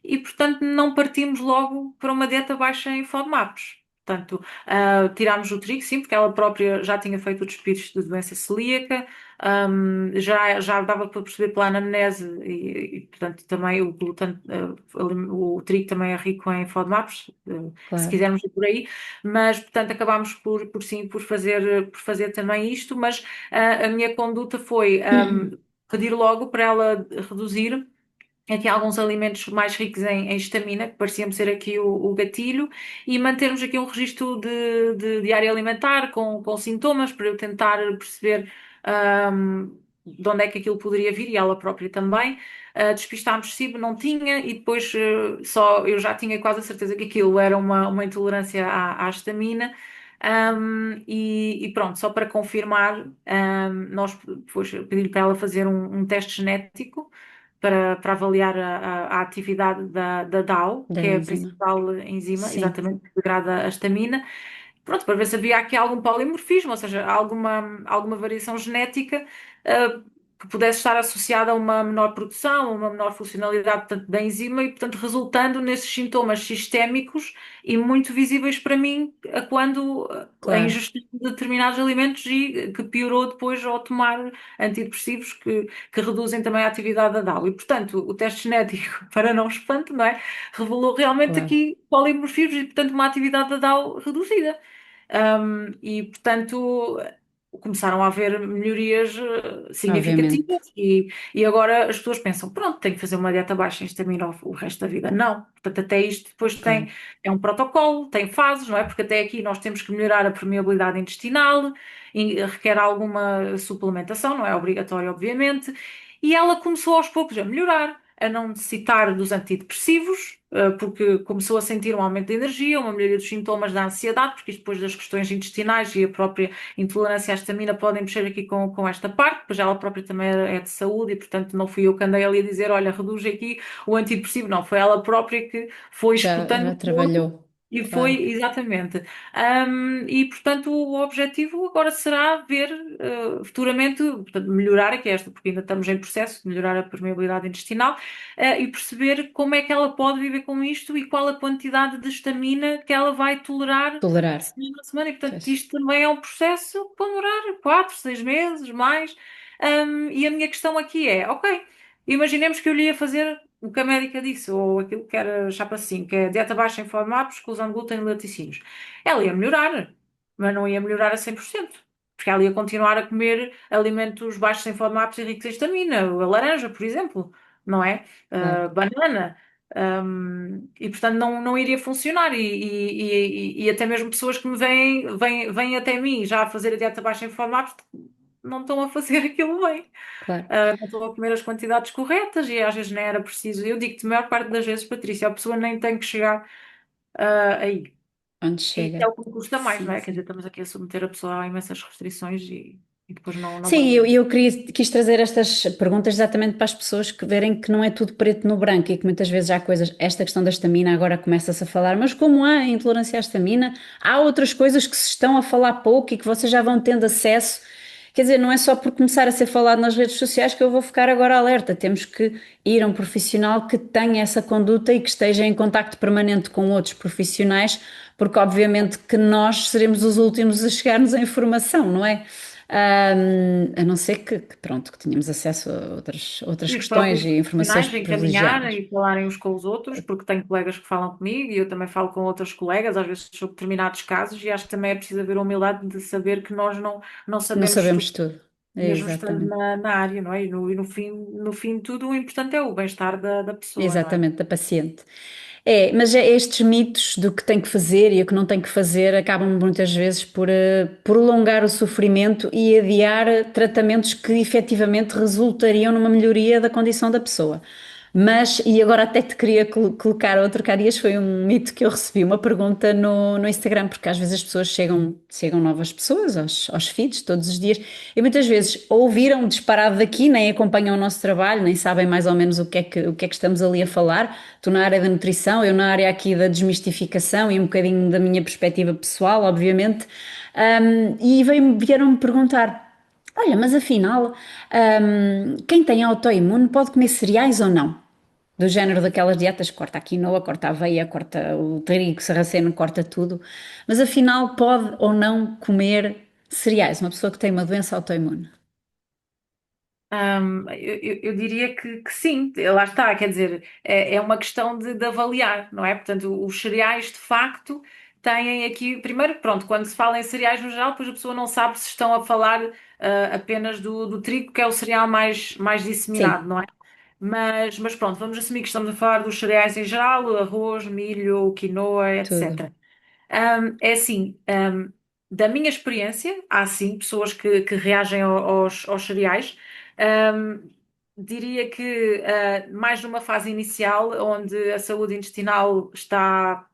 Speaker 2: E, portanto, não partimos logo para uma dieta baixa em FODMAPs. Portanto, tirámos o trigo, sim, porque ela própria já tinha feito o despiste de doença celíaca, já dava para perceber pela anamnese portanto, também o glúten, o trigo também é rico em FODMAPs, se
Speaker 1: Claro.
Speaker 2: quisermos ir por aí, mas, portanto, acabámos por fazer também isto, mas a minha conduta foi pedir logo para ela reduzir. aqui alguns alimentos mais ricos em histamina, que pareciam ser aqui o gatilho, e mantermos aqui um registro de diário alimentar com sintomas para eu tentar perceber de onde é que aquilo poderia vir e ela própria também. Despistámos se não tinha e depois só eu já tinha quase a certeza que aquilo era uma intolerância à histamina. E pronto, só para confirmar, nós depois pedir para ela fazer um teste genético para avaliar a atividade da DAO,
Speaker 1: Da
Speaker 2: que é a
Speaker 1: enzima.
Speaker 2: principal enzima,
Speaker 1: Sim,
Speaker 2: exatamente, que degrada a histamina. Pronto, para ver se havia aqui algum polimorfismo, ou seja, alguma variação genética, ah, que pudesse estar associada a uma menor produção, a uma menor funcionalidade, portanto, da enzima e, portanto, resultando nesses sintomas sistémicos e muito visíveis para mim quando a
Speaker 1: claro.
Speaker 2: ingestão de determinados alimentos e que piorou depois ao tomar antidepressivos que reduzem também a atividade da DAO. E, portanto, o teste genético, para não espanto, não é? Revelou realmente
Speaker 1: Claro.
Speaker 2: aqui polimorfismos e, portanto, uma atividade da DAO reduzida. E, portanto, começaram a haver melhorias
Speaker 1: Obviamente.
Speaker 2: significativas e agora as pessoas pensam, pronto, tenho que fazer uma dieta baixa em histamina o resto da vida. Não. Portanto, até isto depois
Speaker 1: Claro.
Speaker 2: é um protocolo, tem fases, não é? Porque até aqui nós temos que melhorar a permeabilidade intestinal, e requer alguma suplementação, não é obrigatório, obviamente. E ela começou aos poucos a melhorar, a não necessitar dos antidepressivos, porque começou a sentir um aumento de energia, uma melhoria dos sintomas da ansiedade, porque isto depois das questões intestinais e a própria intolerância à histamina podem mexer aqui com esta parte, pois ela própria também é de saúde e, portanto, não fui eu que andei ali a dizer, olha, reduz aqui o antidepressivo, não, foi ela própria que foi escutando
Speaker 1: Já
Speaker 2: o corpo.
Speaker 1: trabalhou.
Speaker 2: E foi
Speaker 1: Claro.
Speaker 2: exatamente. E portanto o objetivo agora será ver futuramente, portanto, melhorar aqui esta, porque ainda estamos em processo de melhorar a permeabilidade intestinal, e perceber como é que ela pode viver com isto e qual a quantidade de estamina que ela vai tolerar
Speaker 1: Tolerar.
Speaker 2: semana a semana. E portanto
Speaker 1: Pois.
Speaker 2: isto também é um processo que pode demorar 4, 6 meses, mais. E a minha questão aqui é, ok, imaginemos que eu lhe ia fazer o que a médica disse, ou aquilo que era chapa 5, que é dieta baixa em FODMAP, exclusão de glúten e laticínios. Ela ia melhorar, mas não ia melhorar a 100%. Porque ela ia continuar a comer alimentos baixos em FODMAPs e ricos em histamina, a laranja, por exemplo, não é?
Speaker 1: Claro.
Speaker 2: Banana. E portanto não iria funcionar. E até mesmo pessoas que me vêm até mim já a fazer a dieta baixa em FODMAPs não estão a fazer aquilo bem.
Speaker 1: Claro.
Speaker 2: Não estou a comer as quantidades corretas e às vezes nem era preciso. Eu digo-te, a maior parte das vezes, Patrícia, a pessoa nem tem que chegar aí.
Speaker 1: Onde
Speaker 2: E isso é
Speaker 1: chega.
Speaker 2: o que me custa mais,
Speaker 1: Sim,
Speaker 2: não é? Quer dizer,
Speaker 1: sim.
Speaker 2: estamos aqui a submeter a pessoa a imensas restrições e depois não
Speaker 1: Sim,
Speaker 2: vale.
Speaker 1: quis trazer estas perguntas exatamente para as pessoas que verem que não é tudo preto no branco e que muitas vezes há coisas, esta questão da estamina agora começa-se a falar, mas como há intolerância à estamina, há outras coisas que se estão a falar pouco e que vocês já vão tendo acesso. Quer dizer, não é só por começar a ser falado nas redes sociais que eu vou ficar agora alerta. Temos que ir a um profissional que tenha essa conduta e que esteja em contacto permanente com outros profissionais, porque obviamente que nós seremos os últimos a chegar-nos à informação, não é? A não ser pronto, que tenhamos acesso a outras
Speaker 2: E os
Speaker 1: questões
Speaker 2: próprios
Speaker 1: e informações
Speaker 2: profissionais encaminharem
Speaker 1: privilegiadas.
Speaker 2: e falarem uns com os outros, porque tenho colegas que falam comigo e eu também falo com outros colegas, às vezes sobre determinados casos, e acho que também é preciso haver a humildade de saber que nós não
Speaker 1: Não
Speaker 2: sabemos tudo,
Speaker 1: sabemos tudo.
Speaker 2: mesmo estando
Speaker 1: Exatamente.
Speaker 2: na área, não é? E no fim de tudo, o importante é o bem-estar da pessoa, não é?
Speaker 1: Exatamente, da paciente. Mas estes mitos do que tem que fazer e o que não tem que fazer acabam muitas vezes por prolongar o sofrimento e adiar tratamentos que efetivamente resultariam numa melhoria da condição da pessoa. Mas, e agora até te queria colocar outro, que há dias foi um mito que eu recebi, uma pergunta no Instagram, porque às vezes as pessoas chegam novas pessoas aos feeds todos os dias e muitas vezes ouviram disparado daqui, nem acompanham o nosso trabalho, nem sabem mais ou menos o que é que estamos ali a falar. Tu na área da nutrição, eu na área aqui da desmistificação e um bocadinho da minha perspectiva pessoal, obviamente. E vieram-me perguntar: olha, mas afinal, quem tem autoimune pode comer cereais ou não? Do género daquelas dietas, corta a quinoa, corta a aveia, corta o trigo sarraceno, corta tudo. Mas afinal, pode ou não comer cereais? Uma pessoa que tem uma doença autoimune.
Speaker 2: Eu diria que sim, lá está, quer dizer, é uma questão de avaliar, não é? Portanto, os cereais de facto têm aqui, primeiro, pronto, quando se fala em cereais no geral, depois a pessoa não sabe se estão a falar apenas do trigo, que é o cereal mais disseminado,
Speaker 1: Sim,
Speaker 2: não é? Mas pronto, vamos assumir que estamos a falar dos cereais em geral, arroz, milho, quinoa,
Speaker 1: Tudo.
Speaker 2: etc. É assim, da minha experiência, há sim pessoas que reagem aos cereais. Ahm, Diria que mais numa fase inicial, onde a saúde intestinal está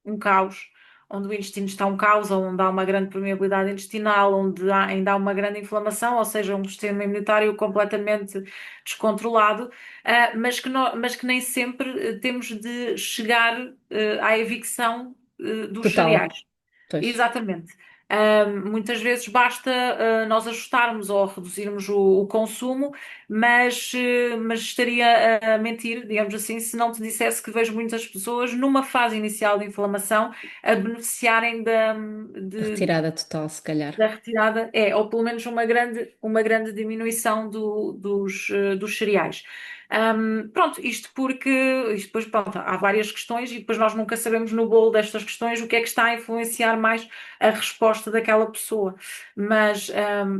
Speaker 2: um caos, onde o intestino está um caos, onde há uma grande permeabilidade intestinal, onde ainda há uma grande inflamação, ou seja, um sistema imunitário completamente descontrolado, mas que nem sempre temos de chegar à evicção dos
Speaker 1: Total.
Speaker 2: cereais.
Speaker 1: Pois.
Speaker 2: Exatamente. Muitas vezes basta nós ajustarmos ou reduzirmos o consumo, mas estaria a mentir, digamos assim, se não te dissesse que vejo muitas pessoas numa fase inicial de inflamação a beneficiarem
Speaker 1: Retirada total, se calhar.
Speaker 2: da retirada, ou pelo menos uma grande diminuição dos cereais. Pronto, isto depois, pronto, há várias questões e depois nós nunca sabemos no bolo destas questões o que é que está a influenciar mais a resposta daquela pessoa. Mas,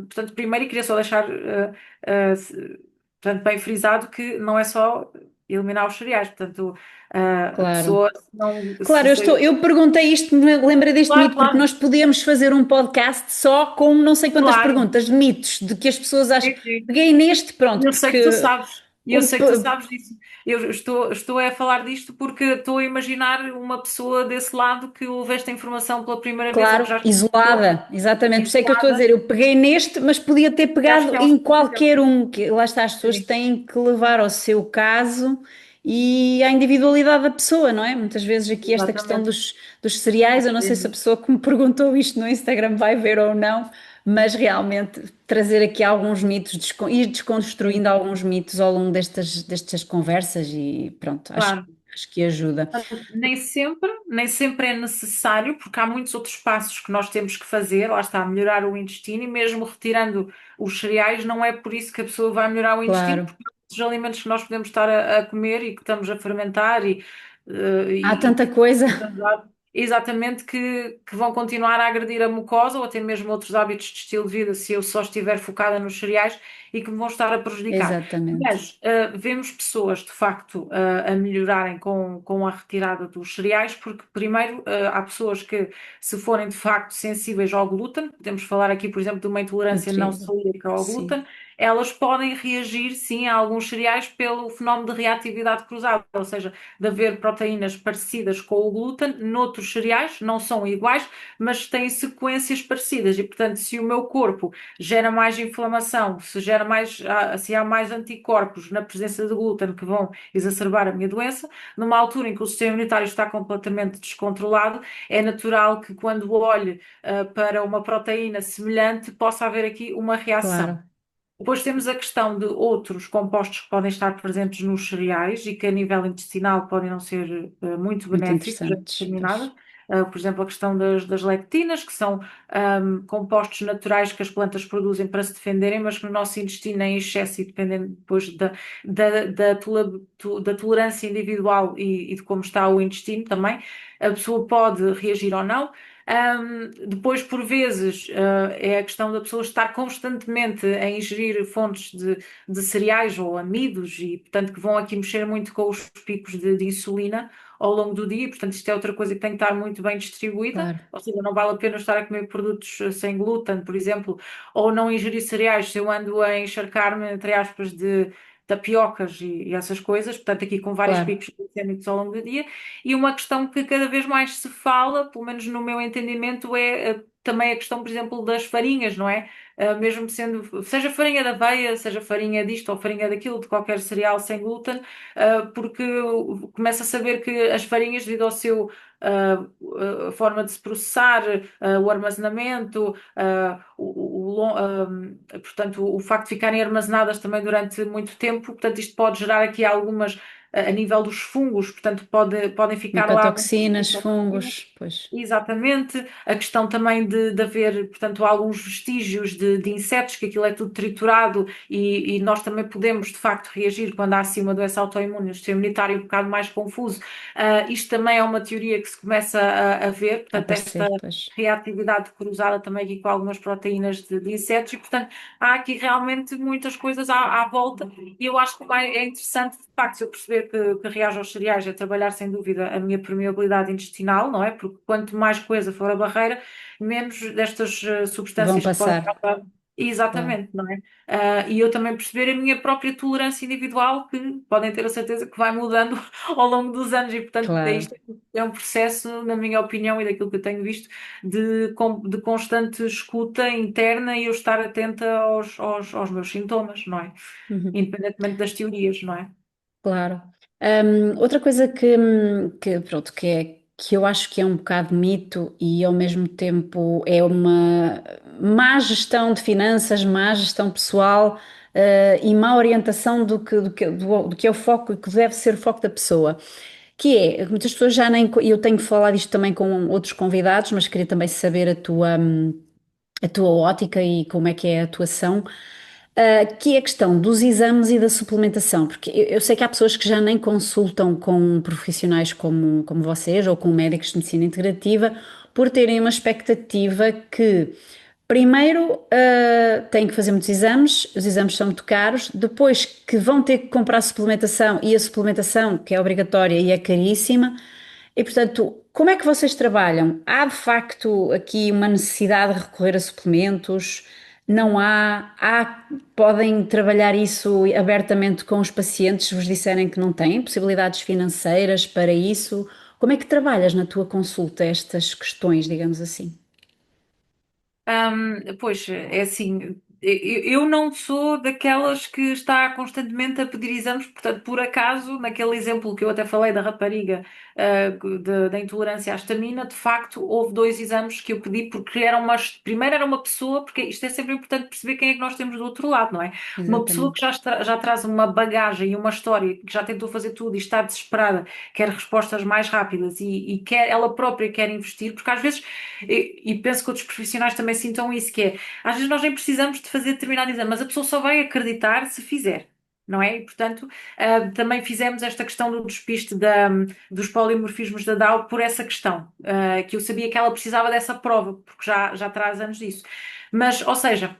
Speaker 2: portanto, primeiro, queria só deixar, portanto, bem frisado que não é só eliminar os cereais, portanto, a
Speaker 1: Claro.
Speaker 2: pessoa, se não,
Speaker 1: Claro, eu perguntei isto, me lembrei deste
Speaker 2: claro,
Speaker 1: mito, porque
Speaker 2: claro,
Speaker 1: nós podíamos fazer um podcast só com não sei quantas
Speaker 2: claro,
Speaker 1: perguntas de mitos, de que as pessoas acham.
Speaker 2: sim, sim.
Speaker 1: Peguei neste, pronto,
Speaker 2: Eu sei que tu
Speaker 1: porque
Speaker 2: sabes, e eu
Speaker 1: o
Speaker 2: sei que tu sabes disso. Eu estou a falar disto porque estou a imaginar uma pessoa desse lado que ouve esta informação pela primeira vez ou que
Speaker 1: claro,
Speaker 2: já experimentou,
Speaker 1: isolada, exatamente. Por isso é que eu estou a
Speaker 2: isolada,
Speaker 1: dizer, eu peguei neste, mas podia ter
Speaker 2: e acho
Speaker 1: pegado
Speaker 2: que é um
Speaker 1: em
Speaker 2: excelente
Speaker 1: qualquer
Speaker 2: exemplo.
Speaker 1: um, que lá está, as pessoas
Speaker 2: Sim,
Speaker 1: têm que levar ao seu caso e à individualidade da pessoa, não é? Muitas vezes aqui esta questão
Speaker 2: exatamente.
Speaker 1: dos cereais, eu não sei se a
Speaker 2: Sim,
Speaker 1: pessoa que me perguntou isto no Instagram vai ver ou não, mas realmente trazer aqui alguns mitos, ir desconstruindo
Speaker 2: sim,
Speaker 1: alguns mitos ao longo destas conversas e pronto,
Speaker 2: claro.
Speaker 1: acho que ajuda.
Speaker 2: Nem sempre é necessário, porque há muitos outros passos que nós temos que fazer, lá está, melhorar o intestino, e mesmo retirando os cereais, não é por isso que a pessoa vai melhorar o intestino,
Speaker 1: Claro,
Speaker 2: porque há muitos alimentos que nós podemos estar a comer e que estamos a fermentar
Speaker 1: há
Speaker 2: e
Speaker 1: tanta
Speaker 2: que
Speaker 1: coisa.
Speaker 2: exatamente que vão continuar a agredir a mucosa ou até mesmo outros hábitos de estilo de vida, se eu só estiver focada nos cereais e que me vão estar a prejudicar.
Speaker 1: Exatamente,
Speaker 2: Mas vemos pessoas, de facto, a melhorarem com a retirada dos cereais, porque, primeiro, há pessoas que, se forem de facto sensíveis ao glúten, podemos falar aqui, por exemplo, de uma intolerância não
Speaker 1: nutrido,
Speaker 2: celíaca ao
Speaker 1: sim,
Speaker 2: glúten, elas podem reagir, sim, a alguns cereais pelo fenómeno de reatividade cruzada, ou seja, de haver proteínas parecidas com o glúten noutros cereais, não são iguais, mas têm sequências parecidas, e, portanto, se o meu corpo gera mais inflamação, se há mais anticorpos na presença de glúten que vão exacerbar a minha doença, numa altura em que o sistema imunitário está completamente descontrolado, é natural que quando olhe para uma proteína semelhante possa haver aqui uma reação.
Speaker 1: claro,
Speaker 2: Depois temos a questão de outros compostos que podem estar presentes nos cereais e que a nível intestinal podem não ser muito
Speaker 1: muito
Speaker 2: benéficos a
Speaker 1: interessantes,
Speaker 2: determinadas.
Speaker 1: pois,
Speaker 2: Por exemplo, a questão das lectinas, que são compostos naturais que as plantas produzem para se defenderem, mas que no nosso intestino em excesso e dependendo depois da tolerância individual e de como está o intestino também, a pessoa pode reagir ou não. Depois, por vezes, é a questão da pessoa estar constantemente a ingerir fontes de cereais ou amidos e, portanto, que vão aqui mexer muito com os picos de insulina ao longo do dia. Portanto, isto é outra coisa que tem que estar muito bem distribuída.
Speaker 1: claro,
Speaker 2: Ou seja, não vale a pena estar a comer produtos sem glúten, por exemplo, ou não ingerir cereais se eu ando a encharcar-me, entre aspas, de tapiocas e essas coisas. Portanto, aqui com vários
Speaker 1: claro,
Speaker 2: picos glicémicos ao longo do dia. E uma questão que cada vez mais se fala, pelo menos no meu entendimento, é também a questão, por exemplo, das farinhas, não é? Mesmo sendo, seja farinha de aveia, seja farinha disto ou farinha daquilo, de qualquer cereal sem glúten, porque começa a saber que as farinhas, devido ao seu a forma de se processar, o armazenamento, portanto, o facto de ficarem armazenadas também durante muito tempo, portanto, isto pode gerar aqui algumas a nível dos fungos, portanto, podem ficar lá alguns
Speaker 1: Micotoxinas,
Speaker 2: micotoxinas.
Speaker 1: fungos, pois.
Speaker 2: Exatamente, a questão também de haver, portanto, alguns vestígios de insetos, que aquilo é tudo triturado e nós também podemos, de facto, reagir quando há assim uma doença autoimune, o sistema imunitário um bocado mais confuso. Isto também é uma teoria que se começa a ver,
Speaker 1: A
Speaker 2: portanto, esta
Speaker 1: aparecer, pois.
Speaker 2: reatividade cruzada também aqui com algumas proteínas de insetos e, portanto, há aqui realmente muitas coisas à volta e eu acho que é interessante, de facto, se eu perceber que reage aos cereais, é trabalhar sem dúvida a minha permeabilidade intestinal, não é? Porque quanto mais coisa for a barreira, menos destas
Speaker 1: Vão
Speaker 2: substâncias que podem
Speaker 1: passar,
Speaker 2: estar.
Speaker 1: claro.
Speaker 2: Exatamente, não é? E eu também perceber a minha própria tolerância individual, que podem ter a certeza que vai mudando ao longo dos anos, e portanto,
Speaker 1: Claro.
Speaker 2: isto é um processo, na minha opinião e daquilo que eu tenho visto, de constante escuta interna e eu estar atenta aos meus sintomas, não é?
Speaker 1: Uhum.
Speaker 2: Independentemente das teorias, não é?
Speaker 1: Claro. Outra coisa pronto, que eu acho que é um bocado mito e ao mesmo tempo é uma má gestão de finanças, má gestão pessoal, e má orientação do que é o foco e que deve ser o foco da pessoa. Que é, muitas pessoas já nem, e eu tenho falado isto também com outros convidados, mas queria também saber a tua ótica e como é que é a atuação, que é a questão dos exames e da suplementação, porque eu sei que há pessoas que já nem consultam com profissionais como vocês ou com médicos de medicina integrativa por terem uma expectativa que primeiro têm que fazer muitos exames, os exames são muito caros, depois que vão ter que comprar suplementação e a suplementação, que é obrigatória e é caríssima, e portanto, como é que vocês trabalham? Há de facto aqui uma necessidade de recorrer a suplementos? Não há? Podem trabalhar isso abertamente com os pacientes se vos disserem que não têm possibilidades financeiras para isso? Como é que trabalhas na tua consulta estas questões, digamos assim?
Speaker 2: Pois, é assim, eu não sou daquelas que está constantemente a pedir exames, portanto, por acaso, naquele exemplo que eu até falei da rapariga, da intolerância à histamina, de facto, houve dois exames que eu pedi, porque primeiro era uma pessoa, porque isto é sempre importante perceber quem é que nós temos do outro lado, não é? Uma pessoa que
Speaker 1: Exatamente.
Speaker 2: já traz uma bagagem e uma história, que já tentou fazer tudo e está desesperada, quer respostas mais rápidas e quer, ela própria quer investir, porque às vezes e penso que outros profissionais também sintam isso, que é, às vezes nós nem precisamos de fazer determinado exame, mas a pessoa só vai acreditar se fizer. Não é? E, portanto, também fizemos esta questão do despiste dos polimorfismos da DAO por essa questão, que eu sabia que ela precisava dessa prova, porque já traz anos disso. Mas, ou seja,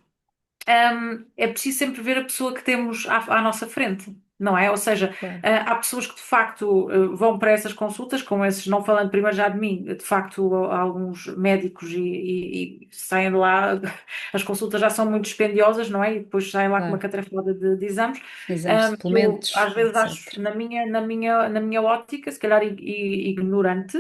Speaker 2: é preciso sempre ver a pessoa que temos à nossa frente, não é? Ou seja,
Speaker 1: Claro,
Speaker 2: há pessoas que de facto vão para essas consultas, com esses, não falando primeiro já de mim, de facto há alguns médicos e saem de lá, as consultas já são muito dispendiosas, não é? E depois saem lá com uma
Speaker 1: claro.
Speaker 2: catrafada de exames,
Speaker 1: Exames,
Speaker 2: que eu
Speaker 1: suplementos,
Speaker 2: às vezes acho,
Speaker 1: etc.
Speaker 2: na minha ótica, se calhar ignorante,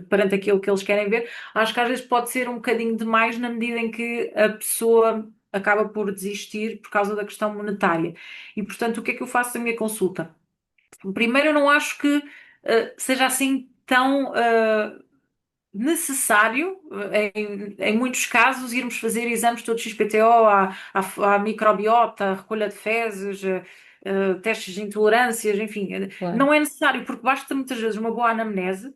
Speaker 2: perante aquilo que eles querem ver, acho que às vezes pode ser um bocadinho demais na medida em que a pessoa acaba por desistir por causa da questão monetária. E, portanto, o que é que eu faço na minha consulta? Primeiro, eu não acho que seja assim tão necessário, em muitos casos, irmos fazer exames todos XPTO, à microbiota, à recolha de fezes, testes de intolerâncias, enfim,
Speaker 1: Claro,
Speaker 2: não é necessário, porque basta muitas vezes uma boa anamnese,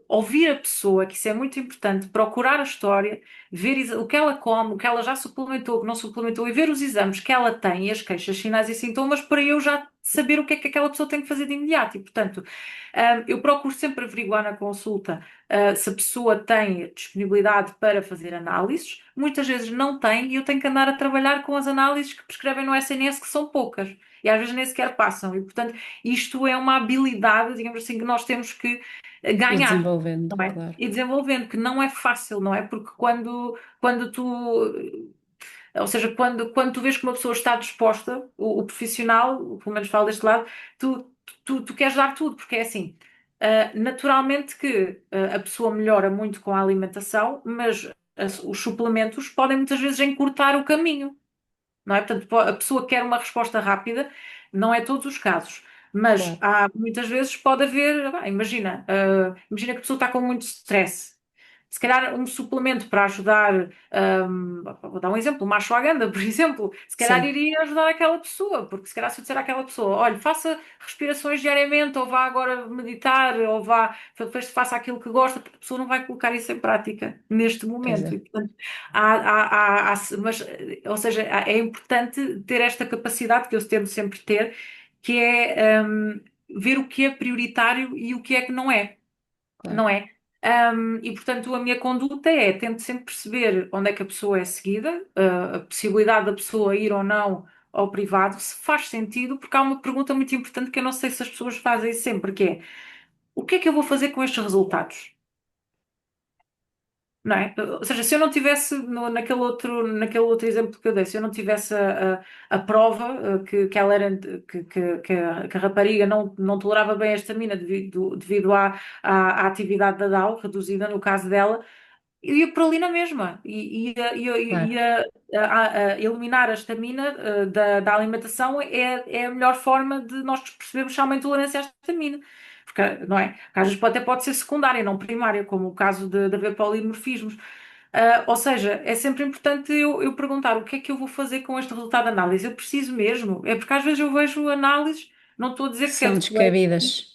Speaker 2: ouvir a pessoa, que isso é muito importante, procurar a história, ver o que ela come, o que ela já suplementou, o que não suplementou e ver os exames que ela tem e as queixas, sinais e sintomas para eu já saber o que é que aquela pessoa tem que fazer de imediato. E, portanto, eu procuro sempre averiguar na consulta, se a pessoa tem disponibilidade para fazer análises. Muitas vezes não tem e eu tenho que andar a trabalhar com as análises que prescrevem no SNS, que são poucas. E às vezes nem sequer passam. E, portanto, isto é uma habilidade, digamos assim, que nós temos que
Speaker 1: ir
Speaker 2: ganhar,
Speaker 1: desenvolvendo,
Speaker 2: não é?
Speaker 1: claro,
Speaker 2: E desenvolvendo, que não é fácil, não é? Porque quando tu, ou seja, quando tu vês que uma pessoa está disposta, o profissional, pelo menos falo deste lado, tu queres dar tudo, porque é assim, naturalmente que a pessoa melhora muito com a alimentação, mas os suplementos podem muitas vezes encurtar o caminho, não é? Portanto, a pessoa quer uma resposta rápida, não é todos os casos, mas
Speaker 1: claro.
Speaker 2: há muitas vezes pode haver, imagina que a pessoa está com muito stress. Se calhar um suplemento para ajudar, vou dar um exemplo, uma ashwagandha, por exemplo, se calhar
Speaker 1: Sim,
Speaker 2: iria ajudar aquela pessoa, porque se calhar se eu disser àquela pessoa, olha, faça respirações diariamente, ou vá agora meditar, ou vá, faça aquilo que gosta, porque a pessoa não vai colocar isso em prática neste
Speaker 1: pois
Speaker 2: momento. E,
Speaker 1: é,
Speaker 2: portanto, mas, ou seja, é importante ter esta capacidade que eu tento sempre ter, que é, ver o que é prioritário e o que é que não é,
Speaker 1: claro.
Speaker 2: não é? E portanto, a minha conduta é tento sempre perceber onde é que a pessoa é seguida, a possibilidade da pessoa ir ou não ao privado, se faz sentido, porque há uma pergunta muito importante que eu não sei se as pessoas fazem sempre, que é o que é que eu vou fazer com estes resultados? Não é? Ou seja, se eu não tivesse naquele outro exemplo que eu dei, se eu não tivesse a prova que ela era que a rapariga não tolerava bem esta mina devido à atividade da DAO reduzida no caso dela, eu ia por ali na mesma e
Speaker 1: Claro,
Speaker 2: eliminar a estamina da alimentação é a melhor forma de nós percebermos se há uma intolerância à estamina. Porque, não é? Porque às vezes até pode ser secundária, não primária, como o caso de haver polimorfismos. Ou seja, é sempre importante eu perguntar o que é que eu vou fazer com este resultado de análise. Eu preciso mesmo. É porque às vezes eu vejo análises, não estou a dizer
Speaker 1: que
Speaker 2: que é
Speaker 1: são
Speaker 2: de colete,
Speaker 1: descabidas,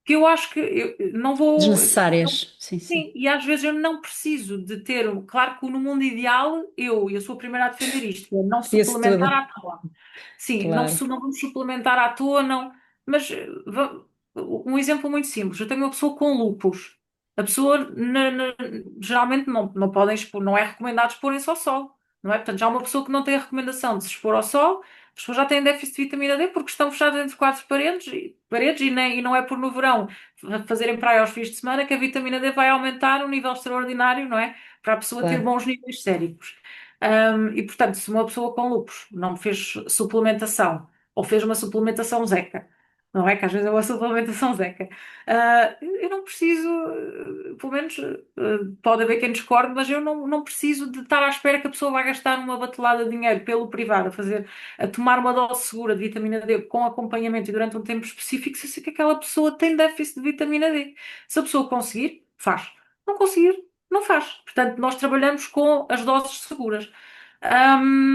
Speaker 2: que eu acho que eu não vou.
Speaker 1: desnecessárias. Sim, sim.
Speaker 2: Sim, e às vezes eu não preciso de ter. Claro que no mundo ideal, eu sou a primeira a defender isto, que é não
Speaker 1: Podia-se tudo,
Speaker 2: suplementar à toa. Sim, não,
Speaker 1: claro,
Speaker 2: não vamos suplementar à toa, não. Mas um exemplo muito simples: eu tenho uma pessoa com lúpus. A pessoa geralmente não podem expor, não é recomendado expor-se ao sol, não é? Portanto, já uma pessoa que não tem a recomendação de se expor ao sol, as pessoas já têm déficit de vitamina D porque estão fechadas entre quatro paredes, e não é por no verão fazerem praia aos fins de semana que a vitamina D vai aumentar um nível extraordinário, não é? Para a pessoa ter
Speaker 1: claro.
Speaker 2: bons níveis séricos. E portanto, se uma pessoa com lúpus não fez suplementação ou fez uma suplementação Zeca, não é? Que às vezes é uma suplementação Zeca. Eu não preciso, pelo menos pode haver quem discorde, mas eu não preciso de estar à espera que a pessoa vá gastar uma batelada de dinheiro pelo privado a tomar uma dose segura de vitamina D com acompanhamento e durante um tempo específico, se eu sei que aquela pessoa tem déficit de vitamina D. Se a pessoa conseguir, faz. Não conseguir, não faz. Portanto, nós trabalhamos com as doses seguras.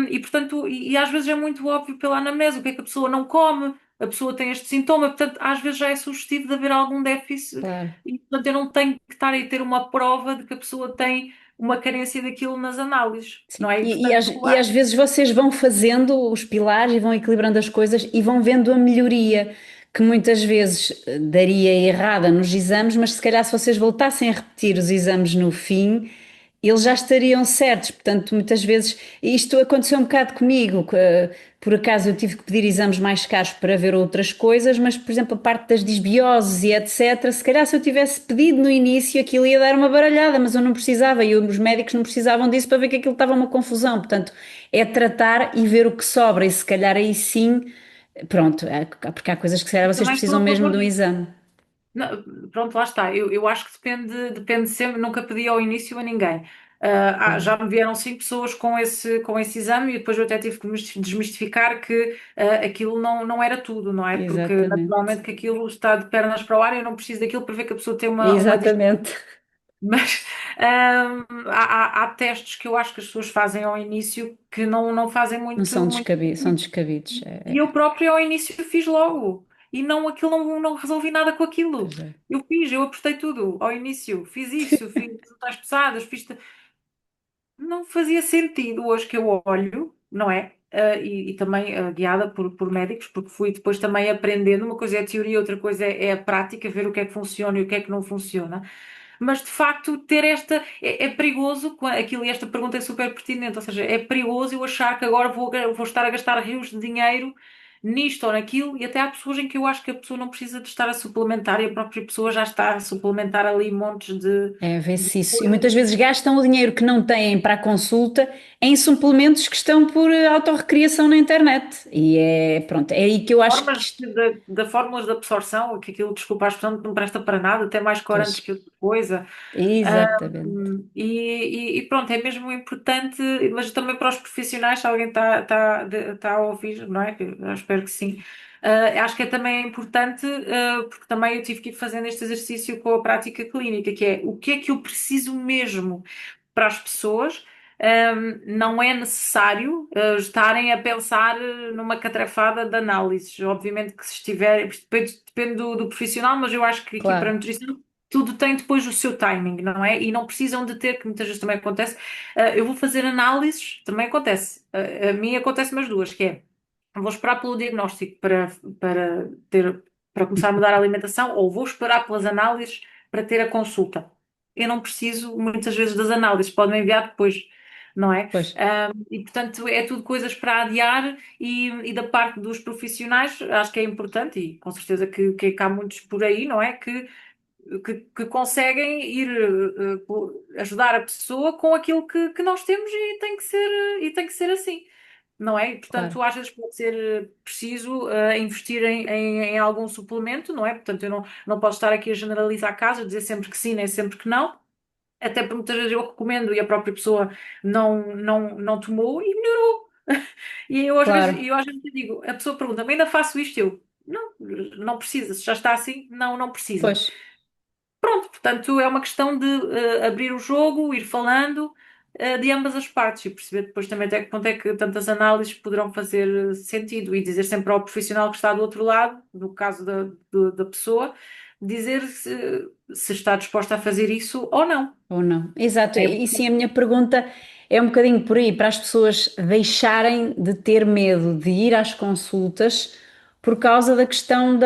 Speaker 2: E portanto, e às vezes é muito óbvio pela anamnese o que é que a pessoa não come, a pessoa tem este sintoma, portanto, às vezes já é sugestivo de haver algum déficit,
Speaker 1: Claro.
Speaker 2: e portanto eu não tenho que estar aí a ter uma prova de que a pessoa tem uma carência daquilo nas análises,
Speaker 1: Sim.
Speaker 2: não é? E
Speaker 1: E,
Speaker 2: portanto,
Speaker 1: e às vezes vocês vão fazendo os pilares e vão equilibrando as coisas e vão vendo a melhoria que muitas vezes daria errada nos exames, mas se calhar se vocês voltassem a repetir os exames no fim, eles já estariam certos. Portanto, muitas vezes isto aconteceu um bocado comigo. Por acaso eu tive que pedir exames mais caros para ver outras coisas, mas, por exemplo, a parte das disbioses e etc. Se calhar se eu tivesse pedido no início aquilo ia dar uma baralhada, mas eu não precisava e os médicos não precisavam disso para ver que aquilo estava uma confusão. Portanto, é tratar e ver o que sobra e se calhar aí sim, pronto, porque há coisas que se calhar vocês
Speaker 2: também estou
Speaker 1: precisam
Speaker 2: a
Speaker 1: mesmo
Speaker 2: favor
Speaker 1: de um
Speaker 2: disso.
Speaker 1: exame.
Speaker 2: Pronto, lá está. Eu acho que depende sempre, nunca pedi ao início a ninguém.
Speaker 1: Claro,
Speaker 2: Já me vieram cinco pessoas com esse exame e depois eu até tive que me desmistificar que aquilo não era tudo, não é? Porque
Speaker 1: exatamente.
Speaker 2: naturalmente que aquilo está de pernas para o ar e eu não preciso daquilo para ver que a pessoa tem uma
Speaker 1: Exatamente.
Speaker 2: mas há testes que eu acho que as pessoas fazem ao início que não fazem
Speaker 1: Não
Speaker 2: muito,
Speaker 1: são
Speaker 2: muito
Speaker 1: descabidos, são
Speaker 2: sentido.
Speaker 1: descabidos.
Speaker 2: E eu própria ao início fiz logo. E não, aquilo não resolvi nada com aquilo.
Speaker 1: Pois é.
Speaker 2: Eu apertei tudo ao início. Fiz isso, fiz resultados pesadas, não fazia sentido hoje que eu olho, não é? E também guiada por médicos, porque fui depois também aprendendo. Uma coisa é a teoria, outra coisa é a prática, ver o que é que funciona e o que é que não funciona. Mas de facto, ter esta é perigoso. Aquilo, e esta pergunta é super pertinente, ou seja, é perigoso eu achar que agora vou estar a gastar rios de dinheiro nisto ou naquilo, e até há pessoas em que eu acho que a pessoa não precisa de estar a suplementar e a própria pessoa já está a suplementar ali montes
Speaker 1: É,
Speaker 2: de
Speaker 1: vê-se isso. E
Speaker 2: coisas.
Speaker 1: muitas vezes gastam o dinheiro que não têm para a consulta em suplementos que estão por autorrecriação na internet. E é, pronto, é aí que eu acho que
Speaker 2: Formas
Speaker 1: isto.
Speaker 2: da fórmulas de absorção, que aquilo, desculpa a expressão, não presta para nada, até mais
Speaker 1: Pois,
Speaker 2: corantes que outra coisa.
Speaker 1: exatamente.
Speaker 2: E pronto, é mesmo importante, mas também para os profissionais, se alguém está a ouvir, não é? Que eu espero que sim. acho que é também importante, porque também eu tive que ir fazendo este exercício com a prática clínica, que é o que é que eu preciso mesmo para as pessoas. Não é necessário estarem a pensar numa catrafada de análises. Obviamente que se estiver, depende do profissional, mas eu acho que aqui para a
Speaker 1: Claro,
Speaker 2: nutrição tudo tem depois o seu timing, não é? E não precisam de ter, que muitas vezes também acontece. Eu vou fazer análises, também acontece. A mim acontece-me as duas, que é vou esperar pelo diagnóstico para ter, para começar a mudar a alimentação, ou vou esperar pelas análises para ter a consulta. Eu não preciso muitas vezes das análises, podem enviar depois, não é?
Speaker 1: pois,
Speaker 2: E portanto é tudo coisas para adiar e da parte dos profissionais acho que é importante e com certeza que há muitos por aí, não é? Que conseguem ir ajudar a pessoa com aquilo que nós temos e tem que ser assim. Não é? E, portanto,
Speaker 1: claro,
Speaker 2: tu achas que pode ser preciso investir em algum suplemento, não é? Portanto, eu não posso estar aqui a generalizar casos, a dizer sempre que sim, nem sempre que não. Até porque muitas vezes eu recomendo e a própria pessoa não tomou e melhorou. E
Speaker 1: claro,
Speaker 2: eu às vezes digo, a pessoa pergunta-me, ainda faço isto? Eu, não precisa. Se já está assim, não precisa.
Speaker 1: pois.
Speaker 2: Pronto, portanto, é uma questão de abrir o jogo, ir falando de ambas as partes e perceber depois também até que ponto é que tantas análises poderão fazer sentido e dizer sempre ao profissional que está do outro lado, no caso da pessoa, dizer se está disposta a fazer isso ou não.
Speaker 1: Ou não? Exato,
Speaker 2: É,
Speaker 1: e sim, a minha pergunta é um bocadinho por aí, para as pessoas deixarem de ter medo de ir às consultas por causa da questão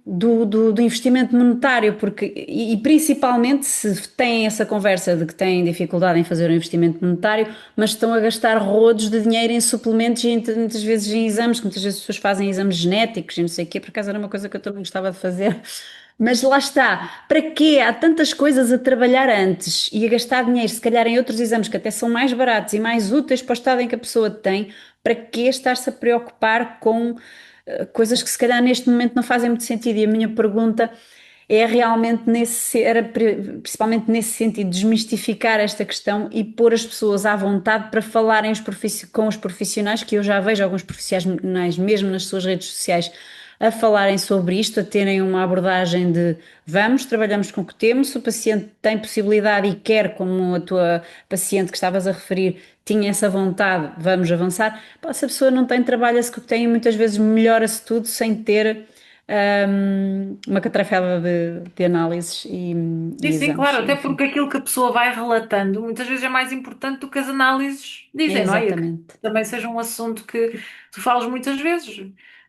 Speaker 1: do investimento monetário, porque, e principalmente se têm essa conversa de que têm dificuldade em fazer um investimento monetário, mas estão a gastar rodos de dinheiro em suplementos e muitas vezes em exames, que muitas vezes as pessoas fazem exames genéticos e não sei o quê, por acaso era uma coisa que eu também gostava de fazer. Mas lá está, para quê? Há tantas coisas a trabalhar antes e a gastar dinheiro, se calhar em outros exames que até são mais baratos e mais úteis para o estado em que a pessoa tem, para quê estar-se a preocupar com coisas que se calhar neste momento não fazem muito sentido? E a minha pergunta é realmente principalmente nesse sentido, desmistificar esta questão e pôr as pessoas à vontade para falarem com os profissionais, que eu já vejo alguns profissionais, mesmo nas suas redes sociais, a falarem sobre isto, a terem uma abordagem de vamos, trabalhamos com o que temos, se o paciente tem possibilidade e quer, como a tua paciente que estavas a referir, tinha essa vontade, vamos avançar. Pá, se a pessoa não tem, trabalha-se com o que tem e muitas vezes melhora-se tudo sem ter uma catrafada de análises
Speaker 2: sim,
Speaker 1: e
Speaker 2: sim, claro,
Speaker 1: exames,
Speaker 2: até
Speaker 1: enfim.
Speaker 2: porque aquilo que a pessoa vai relatando muitas vezes é mais importante do que as análises dizem, não é? E que
Speaker 1: Exatamente.
Speaker 2: também seja um assunto que tu falas muitas vezes.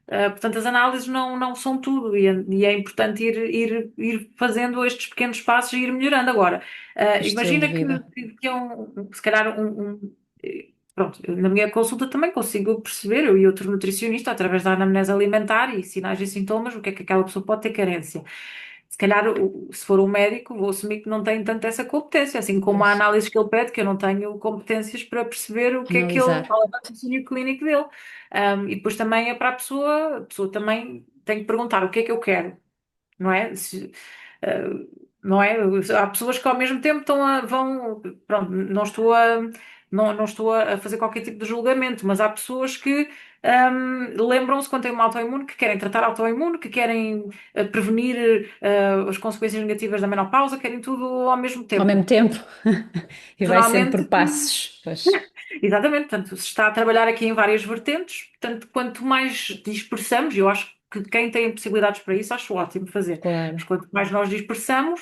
Speaker 2: Portanto, as análises não são tudo e é importante ir fazendo estes pequenos passos e ir melhorando. Agora,
Speaker 1: O estilo de
Speaker 2: imagina
Speaker 1: vida.
Speaker 2: que é se calhar pronto, na minha consulta também consigo perceber, eu e outro nutricionista, através da anamnese alimentar e sinais e sintomas, o que é que aquela pessoa pode ter carência. Se calhar, se for um médico, vou assumir que não tem tanto essa competência, assim como a
Speaker 1: Pois,
Speaker 2: análise que ele pede, que eu não tenho competências para perceber o que é que ele,
Speaker 1: analisar.
Speaker 2: qual é o raciocínio clínico dele. E depois também é para a pessoa também tem que perguntar o que é que eu quero, não é? Não é? Há pessoas que ao mesmo tempo pronto, não estou a fazer qualquer tipo de julgamento, mas há pessoas que lembram-se quando têm uma autoimune que querem tratar autoimune, que querem prevenir as consequências negativas da menopausa, querem tudo ao mesmo
Speaker 1: Ao mesmo
Speaker 2: tempo.
Speaker 1: tempo, e vai sempre por
Speaker 2: Geralmente,
Speaker 1: passos. Pois,
Speaker 2: exatamente, portanto, se está a trabalhar aqui em várias vertentes, portanto, quanto mais dispersamos, eu acho que quem tem possibilidades para isso, acho ótimo fazer, mas
Speaker 1: claro,
Speaker 2: quanto mais nós dispersamos,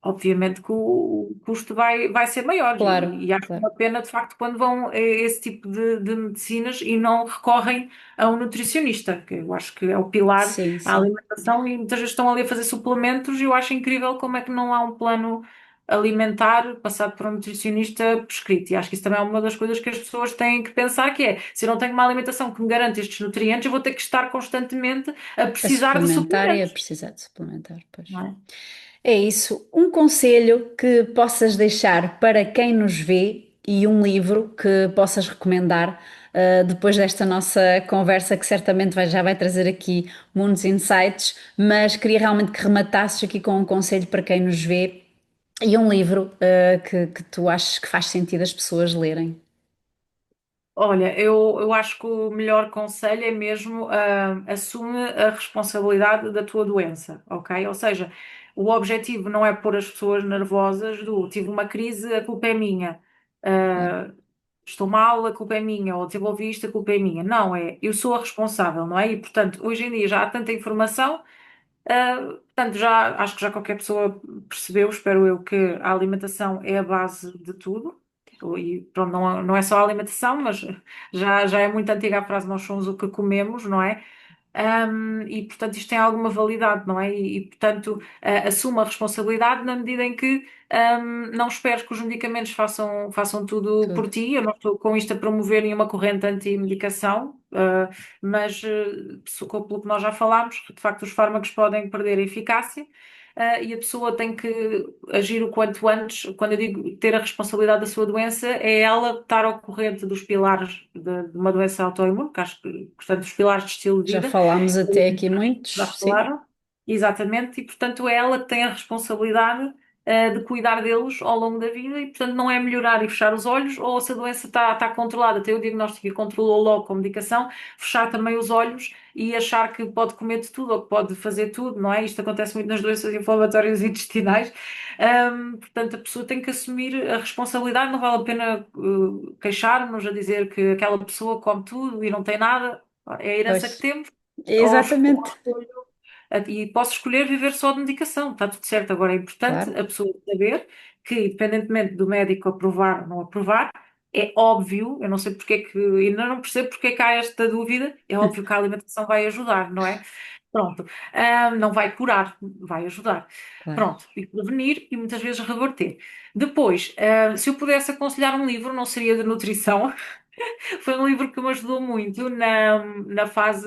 Speaker 2: obviamente que o custo vai ser maior
Speaker 1: claro,
Speaker 2: e acho
Speaker 1: claro.
Speaker 2: uma pena, de facto, quando vão a esse tipo de medicinas e não recorrem a um nutricionista, que eu acho que é o pilar
Speaker 1: Sim,
Speaker 2: da
Speaker 1: sim.
Speaker 2: alimentação e muitas vezes estão ali a fazer suplementos e eu acho incrível como é que não há um plano alimentar passado por um nutricionista prescrito. E acho que isso também é uma das coisas que as pessoas têm que pensar, que é, se eu não tenho uma alimentação que me garante estes nutrientes, eu vou ter que estar constantemente a
Speaker 1: A
Speaker 2: precisar de
Speaker 1: suplementar e a
Speaker 2: suplementos,
Speaker 1: precisar de suplementar, pois.
Speaker 2: não é?
Speaker 1: É isso. Um conselho que possas deixar para quem nos vê e um livro que possas recomendar depois desta nossa conversa, que certamente já vai trazer aqui muitos insights, mas queria realmente que rematasses aqui com um conselho para quem nos vê e um livro que tu achas que faz sentido as pessoas lerem.
Speaker 2: Olha, eu acho que o melhor conselho é mesmo assume a responsabilidade da tua doença, ok? Ou seja, o objetivo não é pôr as pessoas nervosas do tive uma crise, a culpa é minha.
Speaker 1: Claro,
Speaker 2: Ah, estou mal, a culpa é minha, ou desenvolvi isto, a culpa é minha. Não, eu sou a responsável, não é? E portanto, hoje em dia já há tanta informação. Portanto, já, acho que já qualquer pessoa percebeu, espero eu, que a alimentação é a base de tudo. E pronto, não é só a alimentação, mas já é muito antiga a frase, nós somos o que comemos, não é? E portanto isto tem alguma validade, não é? Portanto assuma a responsabilidade na medida em que não esperes que os medicamentos façam tudo por
Speaker 1: tudo.
Speaker 2: ti. Eu não estou com isto a promover nenhuma corrente anti-medicação, mas pelo que nós já falámos, de facto os fármacos podem perder a eficácia. E a pessoa tem que agir o quanto antes. Quando eu digo ter a responsabilidade da sua doença, é ela estar ao corrente dos pilares de uma doença autoimune, que acho que, portanto, os pilares de estilo de
Speaker 1: Já
Speaker 2: vida,
Speaker 1: falámos até aqui
Speaker 2: já
Speaker 1: muitos, sim.
Speaker 2: falaram, exatamente, e portanto é ela que tem a responsabilidade de cuidar deles ao longo da vida e portanto não é melhorar e fechar os olhos ou se a doença está controlada, ter o diagnóstico e controlou logo com medicação, fechar também os olhos e achar que pode comer de tudo ou que pode fazer tudo, não é? Isto acontece muito nas doenças inflamatórias intestinais. Portanto, a pessoa tem que assumir a responsabilidade, não vale a pena queixar-nos a dizer que aquela pessoa come tudo e não tem nada. É a herança que
Speaker 1: Pois,
Speaker 2: temos, ou
Speaker 1: exatamente,
Speaker 2: e posso escolher viver só de medicação, está tudo certo. Agora é importante
Speaker 1: claro.
Speaker 2: a pessoa saber que, independentemente do médico aprovar ou não aprovar, é óbvio, eu não sei porque é que, ainda não percebo porque é que há esta dúvida, é óbvio que a alimentação vai ajudar, não é? Pronto. Não vai curar, vai ajudar.
Speaker 1: Claro.
Speaker 2: Pronto, e prevenir e muitas vezes reverter. Depois, se eu pudesse aconselhar um livro, não seria de nutrição. Foi um livro que me ajudou muito na fase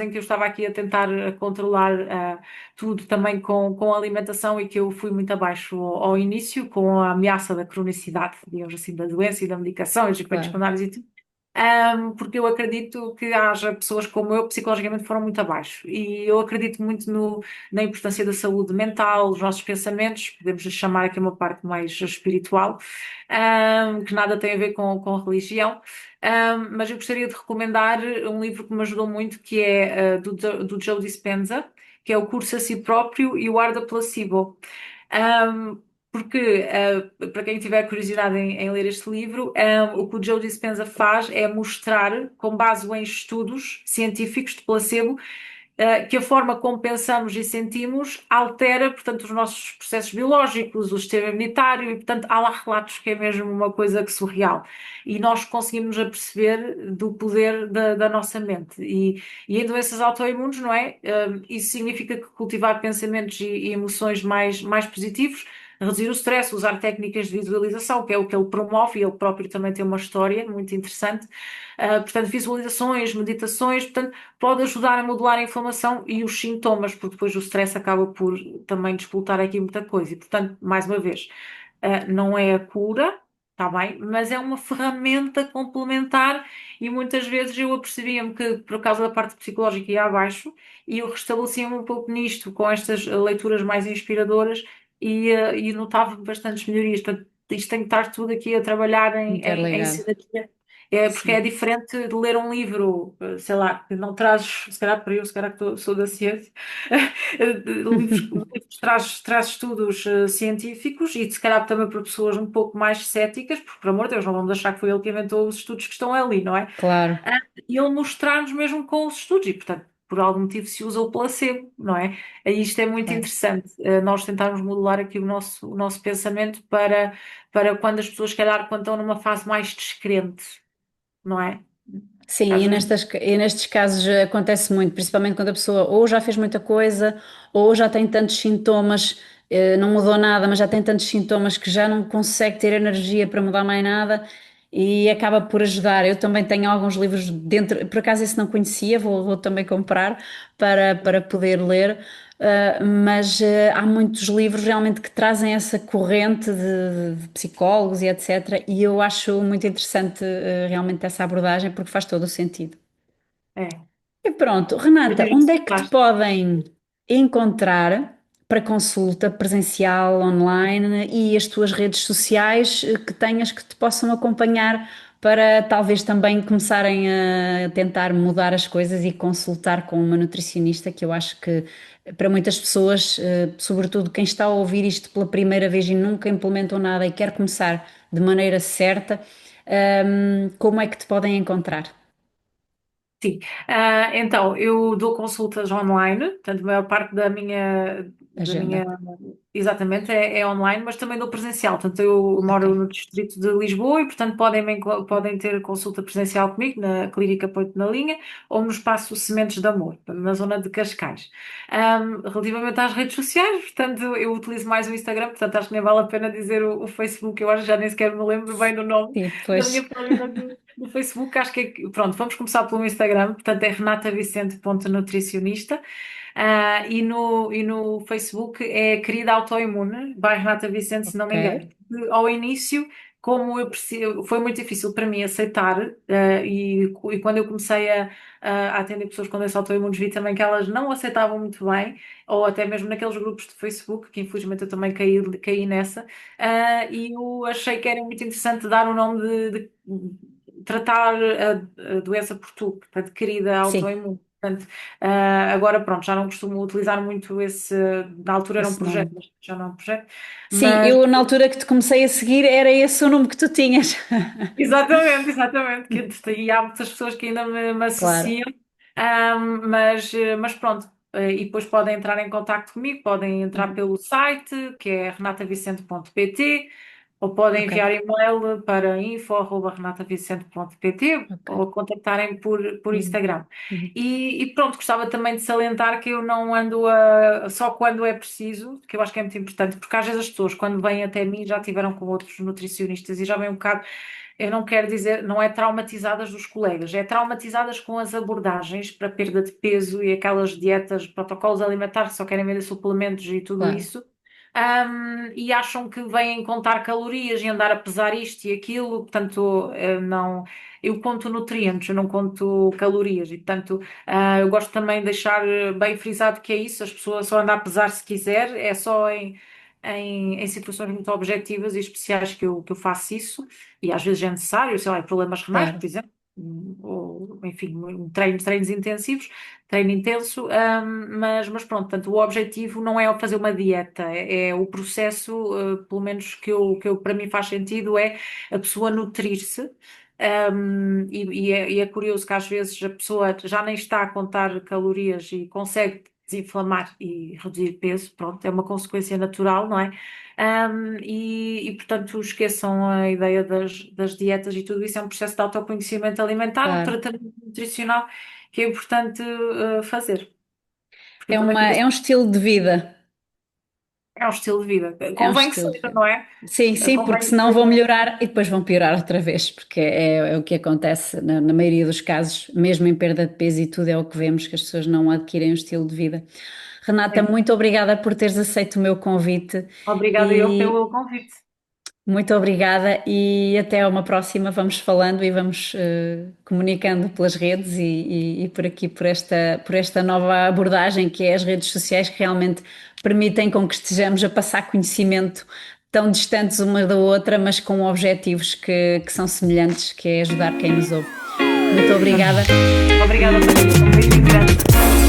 Speaker 2: em que eu estava aqui a tentar controlar tudo também com a alimentação e que eu fui muito abaixo ao início, com a ameaça da cronicidade, digamos assim, da doença e da medicação e dos efeitos
Speaker 1: Claro.
Speaker 2: secundários e tudo. Porque eu acredito que haja pessoas como eu, psicologicamente foram muito abaixo. E eu acredito muito na importância da saúde mental, os nossos pensamentos, podemos chamar aqui uma parte mais espiritual, que nada tem a ver com religião. Mas eu gostaria de recomendar um livro que me ajudou muito, que é do Joe Dispenza, que é O Curso a Si Próprio e o Ar da Placebo. Um, Porque, para quem tiver curiosidade em ler este livro, o que o Joe Dispenza faz é mostrar, com base em estudos científicos de placebo, que a forma como pensamos e sentimos altera, portanto, os nossos processos biológicos, o sistema imunitário, e, portanto, há lá relatos que é mesmo uma coisa que surreal. E nós conseguimos aperceber do poder da nossa mente. E em doenças autoimunes, não é? Isso significa que cultivar pensamentos e emoções mais positivos, reduzir o stress, usar técnicas de visualização, que é o que ele promove, e ele próprio também tem uma história muito interessante. Portanto, visualizações, meditações, portanto, pode ajudar a modular a inflamação e os sintomas, porque depois o stress acaba por também despoltar aqui muita coisa. E, portanto, mais uma vez, não é a cura, está bem, mas é uma ferramenta complementar e muitas vezes eu apercebia-me que, por causa da parte psicológica, ia abaixo e eu restabelecia-me um pouco nisto, com estas leituras mais inspiradoras e notava bastantes melhorias. Portanto, isto tem que estar tudo aqui a trabalhar em
Speaker 1: Interligado.
Speaker 2: sinergia. Porque é
Speaker 1: Sim.
Speaker 2: diferente de ler um livro, sei lá, que não traz, se calhar para eu, se calhar que sou da ciência, livros traz estudos científicos e se calhar também para pessoas um pouco mais céticas, porque, por amor de Deus, não vamos achar que foi ele que inventou os estudos que estão ali, não é?
Speaker 1: Claro,
Speaker 2: E ele mostrar-nos mesmo com os estudos e, portanto, por algum motivo se usa o placebo, não é? E isto é muito
Speaker 1: claro.
Speaker 2: interessante, nós tentarmos modular aqui o nosso pensamento para quando as pessoas, se calhar, quando estão numa fase mais descrente, não é?
Speaker 1: Sim,
Speaker 2: Às
Speaker 1: e,
Speaker 2: vezes,
Speaker 1: e nestes casos acontece muito, principalmente quando a pessoa ou já fez muita coisa, ou já tem tantos sintomas, não mudou nada, mas já tem tantos sintomas que já não consegue ter energia para mudar mais nada e acaba por ajudar. Eu também tenho alguns livros dentro, por acaso esse não conhecia, vou também comprar para poder ler. Mas há muitos livros realmente que trazem essa corrente de psicólogos e etc. E eu acho muito interessante realmente essa abordagem porque faz todo o sentido.
Speaker 2: é.
Speaker 1: E pronto,
Speaker 2: Eu
Speaker 1: Renata,
Speaker 2: digo
Speaker 1: onde
Speaker 2: isso,
Speaker 1: é que te
Speaker 2: faz.
Speaker 1: podem encontrar para consulta presencial, online e as tuas redes sociais que tenhas que te possam acompanhar para talvez também começarem a tentar mudar as coisas e consultar com uma nutricionista, que eu acho que para muitas pessoas, sobretudo quem está a ouvir isto pela primeira vez e nunca implementou nada e quer começar de maneira certa, como é que te podem encontrar?
Speaker 2: Sim. Então, eu dou consultas online, portanto, a maior parte da minha,
Speaker 1: Agenda.
Speaker 2: exatamente, é online, mas também dou presencial. Portanto, eu
Speaker 1: Ok.
Speaker 2: moro no distrito de Lisboa e, portanto, podem ter consulta presencial comigo na Clínica Ponte na Linha ou no Espaço Sementes de Amor, portanto, na zona de Cascais. Relativamente às redes sociais, portanto, eu utilizo mais o Instagram, portanto, acho que nem vale a pena dizer o Facebook, eu acho que já nem sequer me lembro bem do nome
Speaker 1: Sim,
Speaker 2: da minha
Speaker 1: pois.
Speaker 2: página no Facebook. Acho que pronto, vamos começar pelo Instagram, portanto é renatavicente.nutricionista. E no Facebook é Querida Autoimune, by Renata Vicente, se não
Speaker 1: Ok.
Speaker 2: me engano. Ao início, como foi muito difícil para mim aceitar, e quando eu comecei a atender pessoas com doença autoimunes, vi também que elas não aceitavam muito bem, ou até mesmo naqueles grupos de Facebook, que infelizmente eu também caí nessa, e eu achei que era muito interessante dar o nome de tratar a doença por tu, portanto, querida
Speaker 1: Sim,
Speaker 2: autoimune. Portanto, agora pronto, já não costumo utilizar muito esse. Na altura era um
Speaker 1: esse
Speaker 2: projeto,
Speaker 1: nome.
Speaker 2: mas já não é um projeto.
Speaker 1: Sim,
Speaker 2: Mas
Speaker 1: eu na altura que te comecei a seguir era esse o nome que tu tinhas.
Speaker 2: exatamente, e há muitas pessoas que ainda me
Speaker 1: Claro.
Speaker 2: associam, mas pronto. E depois podem entrar em contacto comigo, podem entrar
Speaker 1: Uhum.
Speaker 2: pelo site, que é renatavicente.pt, ou podem
Speaker 1: Ok,
Speaker 2: enviar e-mail para info@renatavicente.pt
Speaker 1: ok.
Speaker 2: ou contactarem por
Speaker 1: Uhum.
Speaker 2: Instagram.
Speaker 1: Uhum.
Speaker 2: E pronto, gostava também de salientar que eu não ando só quando é preciso, que eu acho que é muito importante, porque às vezes as pessoas, quando vêm até mim, já tiveram com outros nutricionistas e já vêm um bocado, eu não quero dizer, não é traumatizadas dos colegas, é traumatizadas com as abordagens para perda de peso e aquelas dietas, protocolos alimentares que só querem vender suplementos e tudo
Speaker 1: Claro,
Speaker 2: isso. E acham que vêm contar calorias e andar a pesar isto e aquilo, portanto, não, eu conto nutrientes, eu não conto calorias, e portanto, eu gosto também de deixar bem frisado que é isso, as pessoas só andam a pesar se quiser, é só em situações muito objetivas e especiais que eu faço isso, e às vezes é necessário, sei lá, em problemas renais,
Speaker 1: claro,
Speaker 2: por exemplo, ou enfim, treinos intensivos, treino intenso, mas pronto, portanto, o objetivo não é fazer uma dieta, é o processo, pelo menos que eu, para mim faz sentido, é a pessoa nutrir-se. E é curioso que às vezes a pessoa já nem está a contar calorias e consegue desinflamar e reduzir peso, pronto, é uma consequência natural, não é? Portanto, esqueçam a ideia das dietas e tudo isso, é um processo de autoconhecimento alimentar, um
Speaker 1: claro.
Speaker 2: tratamento nutricional que é importante fazer. Porque
Speaker 1: É
Speaker 2: também
Speaker 1: uma,
Speaker 2: fica.
Speaker 1: é um estilo de vida.
Speaker 2: É um estilo de vida.
Speaker 1: É um
Speaker 2: Convém que
Speaker 1: estilo de
Speaker 2: seja,
Speaker 1: vida.
Speaker 2: não é?
Speaker 1: Sim, sim, porque
Speaker 2: Convém que
Speaker 1: senão vão
Speaker 2: seja.
Speaker 1: melhorar e depois vão piorar outra vez, porque é o que acontece na maioria dos casos, mesmo em perda de peso e tudo, é o que vemos, que as pessoas não adquirem um estilo de vida. Renata,
Speaker 2: É.
Speaker 1: muito obrigada por teres aceito o meu convite
Speaker 2: Obrigada eu
Speaker 1: e
Speaker 2: pelo convite.
Speaker 1: muito obrigada e até uma próxima. Vamos falando e vamos comunicando pelas redes e por aqui, por esta nova abordagem que é as redes sociais, que realmente permitem com que estejamos a passar conhecimento tão distantes uma da outra, mas com objetivos que são semelhantes, que é ajudar quem nos ouve. Muito obrigada
Speaker 2: Obrigada também. Um
Speaker 1: e
Speaker 2: beijinho grande.